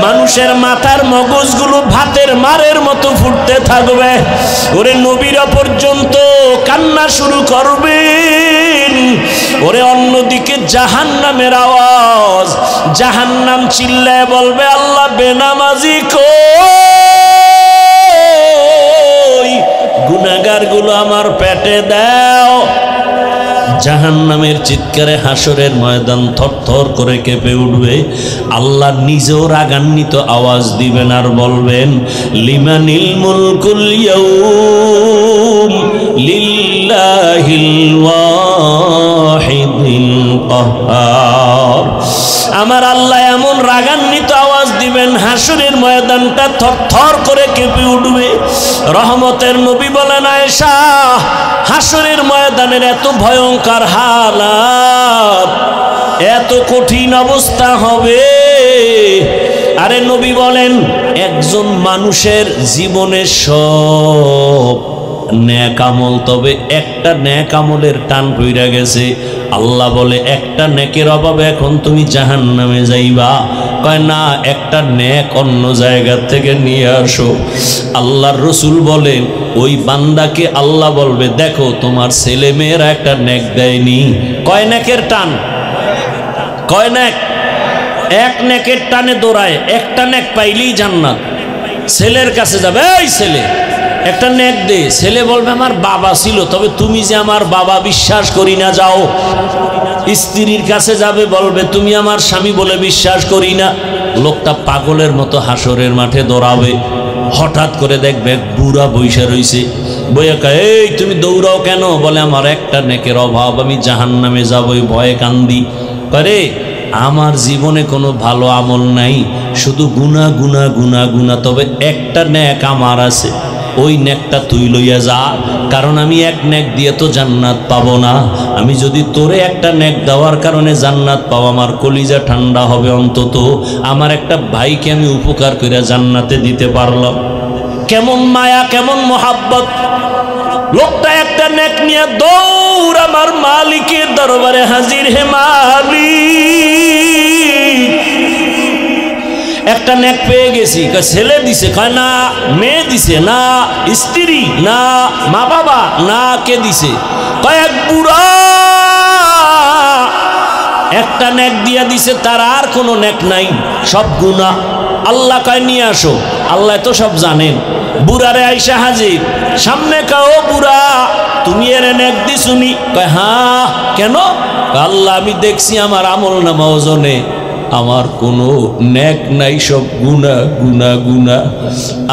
মানুষের মাথার মগজগুলো ভাতের মারের মতো ফুটতে থাকবে। ওরে নবীরা পর্যন্ত কান্না শুরু করবেন। ওরে অন্যদিকে জাহান্নামের আওয়াজ, জাহান্নাম চিল্লায় বলবে, আল্লাহ বেনামাজি কই, গুনাহগারগুলো আমার পেটে দাও। জাহান্নামের চিৎকারে হাসরের ময়দান থরথর করে কেঁপে উঠবে। আল্লাহ নিজেও রাগান্বিত আওয়াজ দিবেন আর বলবেন, লিমানিল মুলকুল ইয়াউম লিল্লাহিল ওয়াহিদিল কাহ্হার। আমার আল্লাহ এমন রাগান্বিত আওয়াজ দিবেন, হাসরের ময়দানটা থরথর করে কেঁপে উঠবে। রহমতের নবী বলেন, আয়েশা হাসরের ময়দানের এত ভয়ঙ্কর হালাত, এত কঠিন অবস্থা হবে। আরে নবী বলেন, একজন মানুষের জীবনের সব নেক আমল, তবে একটা নেক আমলের টান পইরা গেছে। আল্লাহ বলে, একটা নেকের অভাবে এখন তুমি জাহান্নামে যাইবা। কয় না, একটা নেক অন্য জায়গা থেকে নিয়ে আসো। আল্লাহর রসুল বলেন, ওই বান্দাকে আল্লাহ বলবে, দেখো তোমার ছেলে মেয়েরা একটা নেক দেয়নি। কয় নেকের টান? কয় নেক? এক নেকের টানে দৌড়ায়, একটা নেক পাইলেই জান্নাত। ছেলের কাছে যাবে, এই ছেলে একটা নেক দে। ছেলে বলবে, আমার বাবা ছিল, তবে তুমি যে আমার বাবা বিশ্বাস করি না, যাও। স্ত্রীর কাছে যাবে, বলবে তুমি আমার স্বামী বলে বিশ্বাস করি না। লোকটা পাগলের মতো হাসরের মাঠে দৌড়াবে। হঠাৎ করে দেখবে বুড়া বইসা রইছে, বইয়া কয়, এই তুমি দৌড়াও কেন? বলে, আমার একটা নেকের অভাব, আমি জাহান্নামে যাবই, ভয়ে কান্দি। করে আমার জীবনে কোনো ভালো আমল নাই, শুধু গুনাহ গুনাহ গুনাহ গুনাহ, তবে একটা নেক আমার আছে, ওই নেকটা তুই লইয়া যা। কারণ আমি এক নেক দিয়ে তো জান্নাত পাবো না, আমি যদি তোরে একটা নেক দেওয়ার কারণে জান্নাত পাবো, আমার কলিজা ঠান্ডা হবে। অন্তত আমার একটা ভাইকে আমি উপকার করে জান্নাতে দিতে পারলাম। কেমন মায়া, কেমন মোহাব্বত! লোকটা একটা নেক নিয়ে দৌড় আমার মালিকের দরবারে হাজির। হে মালিক, একটা নেক পেয়ে গেছি, কয় ছেলে দিছে, কয় না মেয়ে দিছে, না স্ত্রী, না মা বাবা, না কে দিছে, কয় এক বুড়া একটা নেক দিয়া দিছে, তার আর কোনো নেক নাই, সব গুনাহ। আল্লাহ কয় নিয়ে আসো, আল্লাহ তো সব জানেন। বুড়ারে আইসা হাজির, সামনে কাও বুড়া তুমি এর নেক দিছুনি, কয় হ্যাঁ কেন, আল্লাহ আমি দেখছি আমার আমল নামা ওজনে আমার কোনো নেক নাই, সব গুনাহ গুনাহ গুনাহ,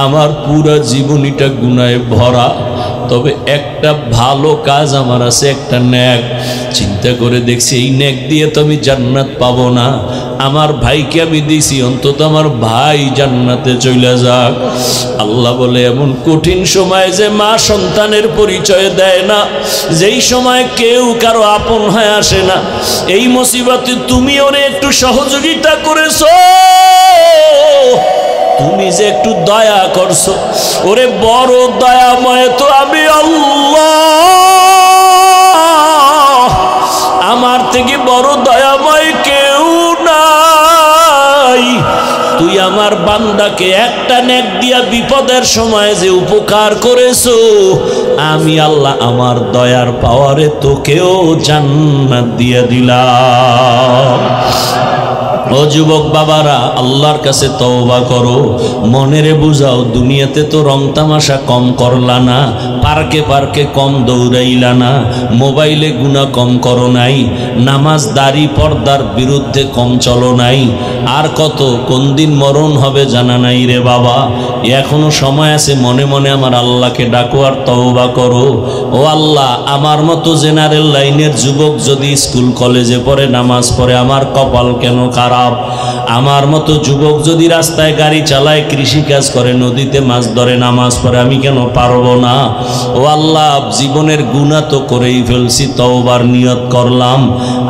আমার পুরো জীবনীটা গুনাহে ভরা, তবে একটা ভালো কাজ আমার আছে, একটা নেক। চিন্তা করে দেখছি এই নেক দিয়ে তো আমি জান্নাত পাবো না, আমার ভাইকে আমি দিছি, অন্তত আমার ভাই জান্নাতে চলে যাক। আল্লাহ বলে এমন কঠিন সময় যে মা সন্তানের পরিচয় দেয় না, যেই সময় কেউ কারো আপন হয়ে আসে না, এই মুসিবতে তুমি ওরে একটু সহযোগিতা করেছো, তুমি যে একটু দয়া করছো, ওরে বড় দয়াময় তো আমি আল্লাহ, আমার থেকে বড় দয়াময় কেউ নাই। তুই আমার বান্দাকে একটা নেক দিয়া বিপদের সময় যে উপকার করেছো, আমি আল্লাহ আমার দয়ার পাওয়ারে তোকেও জান্নাত দিয়ে দিলাম। ও যুবক বাবারা, আল্লাহর কাছে তওবা করো, মনেরে বুঝাও দুনিয়াতে তো রং তামাশা কম করলা না, পার্কে পার্কে কম দৌড়াইলা না, মোবাইলে গুনাহ কম করো নাই, নামাজ দাড়ি পর্দার বিরুদ্ধে কম চলো নাই, আর কত কোন দিন মরণ হবে জানা নাই রে বাবা। এখনো সময় আছে, মনে মনে আমার আল্লাহকে ডাকো আর তওবা করো। ও আল্লাহ, আমার মতো জেনারেল লাইনের যুবক যদি স্কুল কলেজে পড়ে নামাজ পড়ে, আমার কপাল কেন খারাপ। আমার মতো যুবক যদি রাস্তায় গাড়ি চালায়, কৃষি কাজ করে, নদীতে মাছ ধরে, নামাজ পড়ে, আমি কেন পারবো না। ও আল্লাহ, জীবনের গুনাহ তো করেই ফেলছি, তওবার নিয়ত করলাম,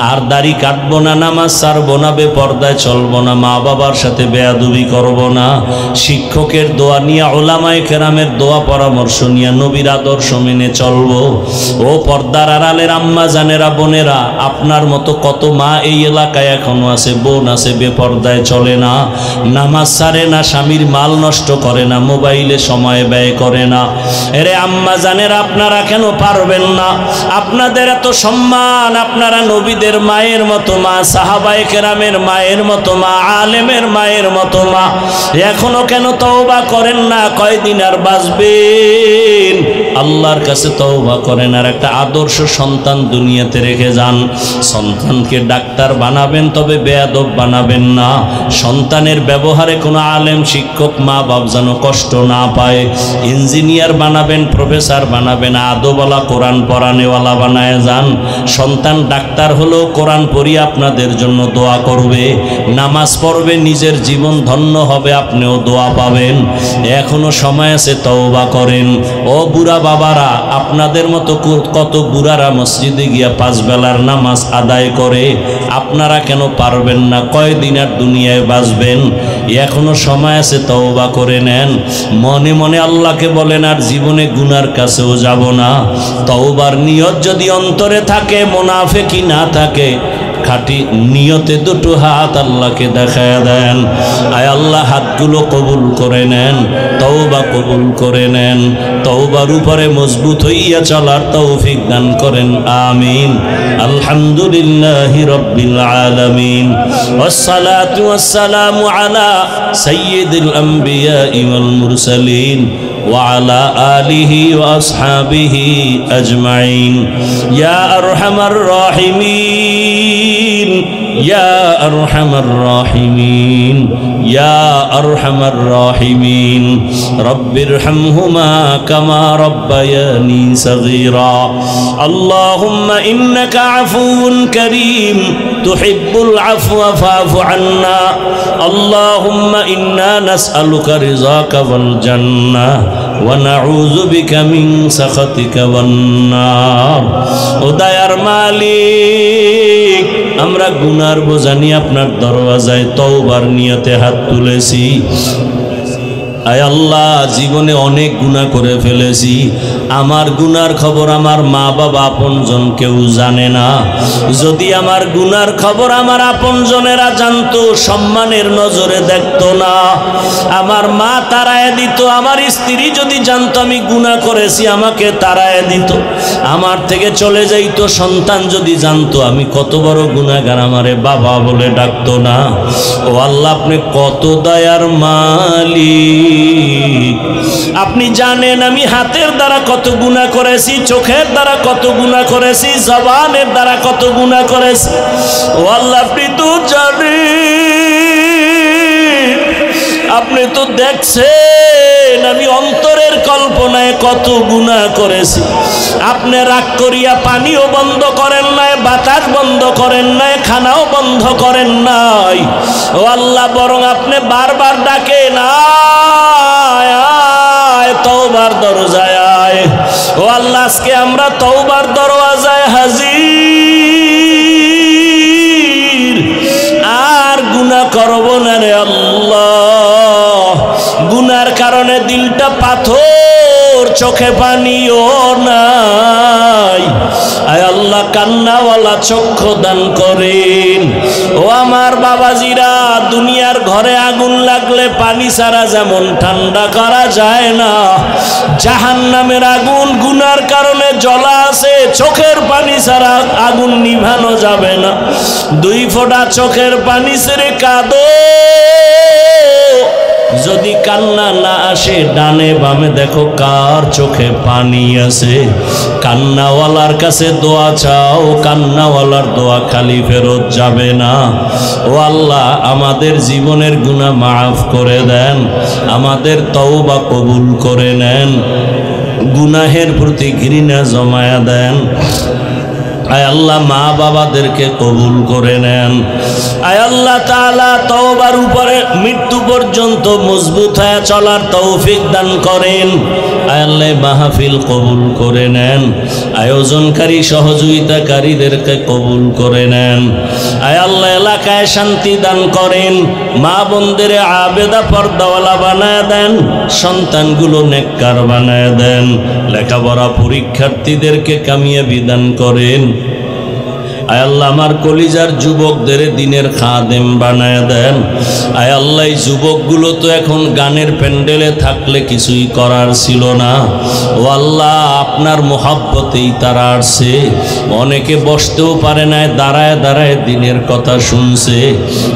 আর দাড়ি কাটবো না, নামাজ ছাড়বো না, বেপর্দায় চলবো না, মা বাবার সাথে বেয়াদবি করবো না, শিক্ষকের দোয়া নিয়ে, ওলামায়ে কেরামের দোয়া পরামর্শ নিয়ে, নবীর আদর্শ মেনে চলবো। ও পর্দার আড়ালের আম্মা জানেরা, বোনেরা, আপনার মতো কত মা এই এলাকায় এখনো আছে, বোন আছে, বেপর্দায় চলে না, নামাজ ছাড়ে না, স্বামীর মাল নষ্ট করে না, মোবাইলে সময় ব্যয় করে না। এরে আম্মা জানেরা, আপনারা কেন পারবেন না? আপনাদের এত সম্মান, আপনারা নবীদের মায়ের মতো মা, সাহাবায়ে কেরামের মায়ের মতো মা, আলেমের মায়ের মতো মা, এখনো কেন তওবা করেন না? কয়দিন আর বাঁচবেন? আল্লাহর কাছে তওবা করেন, আর একটা আদর্শ সন্তান দুনিয়াতে রেখে যান। সন্তানকে ডাক্তার বানাবেন, তবে বেয়াদব বানাবেন না। সন্তানের ব্যবহারে কোনো আলেম শিক্ষক মা বাপ যেন কষ্ট না পায়। ইঞ্জিনিয়ার বানাবেন, প্রফেসর বানাবেন, আদবওয়ালা কোরআন পড়ানেওয়ালা বানায় যান। সন্তান ডাক্তার হলেও কোরআন পড়িয়ে আপনাদের জন্য দোয়া করবে, নামাজ পড়বে, নিজের জীবন ধন্য হবে, আপনিও দোয়া পাবেন। এখনো সময় আছে, তওবা করেন। ও বুড়া বাবারা, আপনাদের মতো কত বুড়ারা মসজিদে গিয়া 5 বেলার নামাজ আদায় করে, আপনারা কেন পারবেন না? কয়দিন আর দুনিয়ায় বাঁচবেন? এখনো সময় আছে, তওবা করে নেন। মনে মনে আল্লাহকে বলেন, আর জীবনে গুনার কাছেও যাব না। তওবার নিয়ত যদি অন্তরে থাকে, মুনাফিকি না থাকে, খাঁটি নিয়তে দুটো হাত আল্লাহকে দেখায় দেন। আয় আল্লাহ, হাতগুলো কবুল করে নেন, তওবা কবুল করে নেন, তওবার উপরে মজবুত হইয়া চলার তৌফিক দান করেন, আমিন। আলহামদুলিল্লাহি রাব্বিল আলামিন, ওয়াসসালাতু ওয়াসসালামু আলা সাইয়্যিদিল আমবিয়া ওয়াল মুরসালিন وعلى آله وأصحابه أجمعين يا أرحم الراحمين يا أرحم الراحمين يا أرحم الراحمين رب ارحمهما كما ربياني صغيرا اللهم إنك عفو كريم تحب العفو فاعف عنا اللهم إنا نسألك رضاك والجنة ونعوذ بك من سخطك والنار ও দয়ার মালিক, আমরা গুনার বোঝা নিয়ে আপনার দরওয়াজায় তওবার নিয়তে হাত তুলেছি। আয় আল্লাহ, জীবনে অনেক গুনাহ করে ফেলেছি। আমার গুনার খবর আমার মা বাবা আপনজন কেউ জানে না। যদি আমার গুনার খবর আমার আপনজনেরা জানতো, সম্মানের নজরে দেখতো না। আমার মা তাড়ায় দিত, আমার স্ত্রী যদি জানতো আমি গুনাহ করেছি আমাকে তাড়ায় দিত, আমার থেকে চলে যাইতো। সন্তান যদি জানতো আমি কত বড় গুনাহগার, আমারে বাবা বলে ডাকতো না। ও আল্লাহ, আপনি কত দয়ার মালিক। আপনি জানেন আমি হাতের দ্বারা কত গুনাহ করেছি, চোখের দ্বারা কত গুনাহ করেছি, জবানের দ্বারা কত গুনাহ করেছি। ও আল্লাহ, আপনি তো জানেন, আপনি তো দেখছেন আমি অন্তরের কল্পনায় কত গুনাহ করেছি। আপনি রাগ করিয়া পানিও বন্ধ করেন নাই, বাতাস বন্ধ করেন নাই, খানাও বন্ধ করেন নাই। ও আল্লাহ, বরং আপনি বারবার ডাকেন, আয় আয় তওবার দরজায় আয়। ও আল্লাহ, আজকে আমরা তওবার দরওয়াজায় হাজির, আর গুনাহ করব না রে আল্লাহ। গুনার কারণে দিলটা পাথর, চোখে পানিও নাই। আয় আল্লাহ, কান্নাওয়ালা চক্ষু দান করেন। ও আমার বাবাজিরা, দুনিয়ার ঘরে আগুন লাগলে পানি ছাড়া যেমন ঠান্ডা করা যায় না, জাহান্নামের আগুন গুনার কারণে জ্বলা আছে, চোখের পানি ছাড়া আগুন নিভানো যাবে না। 2 ফোঁটা চোখের পানি ছেড়ে কাঁদো, যদি কান্না না আসে ডানে বামে দেখো কার চোখে পানি আছে। কান্নাওয়ালার কাছে দোয়া চাও, কান্নাওয়ালার দোয়া খালি ফেরত যাবে না। ও আল্লাহ, আমাদের জীবনের গুনাহ মাফ করে দেন, আমাদের তওবা কবুল করে নেন, গুনাহের প্রতি ঘৃণা জমায়া দেন। আয় আল্লাহ, মা বাবাদেরকে কবুল করে নেন। আয় আল্লাহ তাআলা, তওবার উপরে মৃত্যু পর্যন্ত মজবুত হয়ে চলার তৌফিক দান করেন। আয় আল্লাহ, মাহফিল কবুল করে নেন, আয়োজনকারী সহযোগিতাকারীদেরকে কবুল করে নেন। আয় আল্লাহ, এলাকায় শান্তি দান করেন, মা বোনদের আবেদা পর্দাওয়ালা বানায় দেন, সন্তানগুলো নেককার বানায় দেন, লেখাপড়া পরীক্ষার্থীদেরকে কামিয়াবি দান করেন। আয় আল্লাহ, আমার কলিজার যুবকদের দিনের খাদেম বানায় দেন। আয় আল্লাহ, এই যুবকগুলো তো এখন গানের প্যান্ডেলে থাকলে কিছুই করার ছিল না। ও আল্লাহ, আপনার মোহাব্বতেই তারা আসছে, অনেকে বসতেও পারে না, দাঁড়ায় দাঁড়ায় দিনের কথা শুনছে।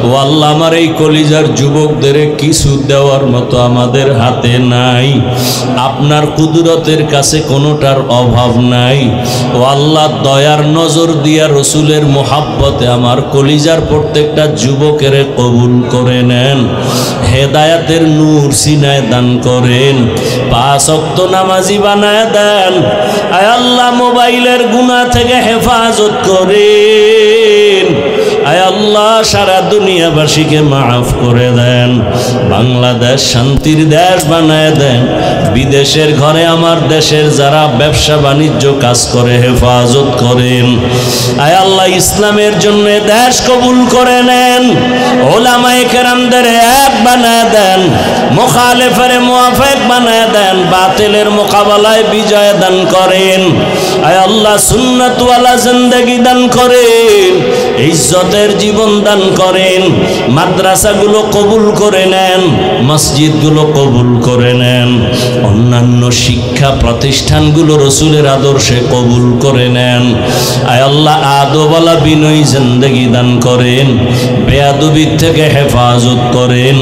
ও আল্লাহ, আমার এই কলিজার যুবকদের কিছু দেওয়ার মতো আমাদের হাতে নাই, আপনার কুদরতের কাছে কোনোটার অভাব নাই। ও আল্লাহ, দয়ার নজর দিয়া রসুলের মোহাব্বতে আমার কলিজার প্রত্যেকটা যুবকের কবুল করে নেন, হেদায়াতের নূর সিনায় দান করেন, 5 ওয়াক্ত নামাজি বানায় দেন। আয় আল্লাহ, মোবাইলের গুনাহ থেকে হেফাজত করেন। আয় আল্লাহ, সারা দুনিয়াবাসীকে মাফ করে দেন, বাংলাদেশ শান্তির দেশ বানায় দেন। বিদেশের ঘরে আমার দেশের যারা ব্যবসা বাণিজ্য কাজ করে হেফাজত করেন। আয় আল্লাহ, ইসলামের জন্য দেশ কবুল করে নেন, ওলামায়ে কেরামদের এক বানায় দেন, মুখালেফের মুওয়াফিক বানায় দেন, বাতিলের মোকাবেলায় বিজয় দান করেন। আয় আল্লাহ, সুন্নাতওয়ালা জিন্দেগি দান করেন, ইজ্জতের জীবন দান করেন। মাদ্রাসাগুলো কবুল করে নেন, মসজিদগুলো কবুল করে নেন, অন্যান্য শিক্ষা প্রতিষ্ঠানগুলো রসুলের আদর্শে কবুল করে নেন। আয় আল্লাহ, আদবওয়ালা বিনয়ী জিন্দেগি দান করেন, বেয়াদবির থেকে হেফাজত করেন,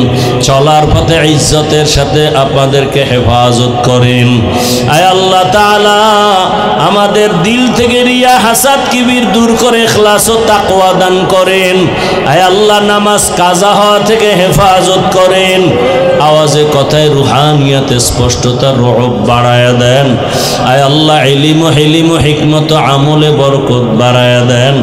চলার পথে ইজ্জতের সাথে আপনাদেরকে হেফাজত করেন। আয় আল্লাহ তাআলা, আমাদের দিল থেকে রিয়া হাসাদ কিবির দূর করে ইখলাস ও তাকওয়া দান করেন। আয় আল্লাহ, নামাজ কাজা হওয়া থেকে হেফাজত করেন, আওয়াজে কথায় রুহানিয়াতে স্পষ্টতা রূহ বাড়ায়া দেন। আয় আল্লাহ, ইলম ও হিকমত আমলে বরকত বাড়ায়া দেন।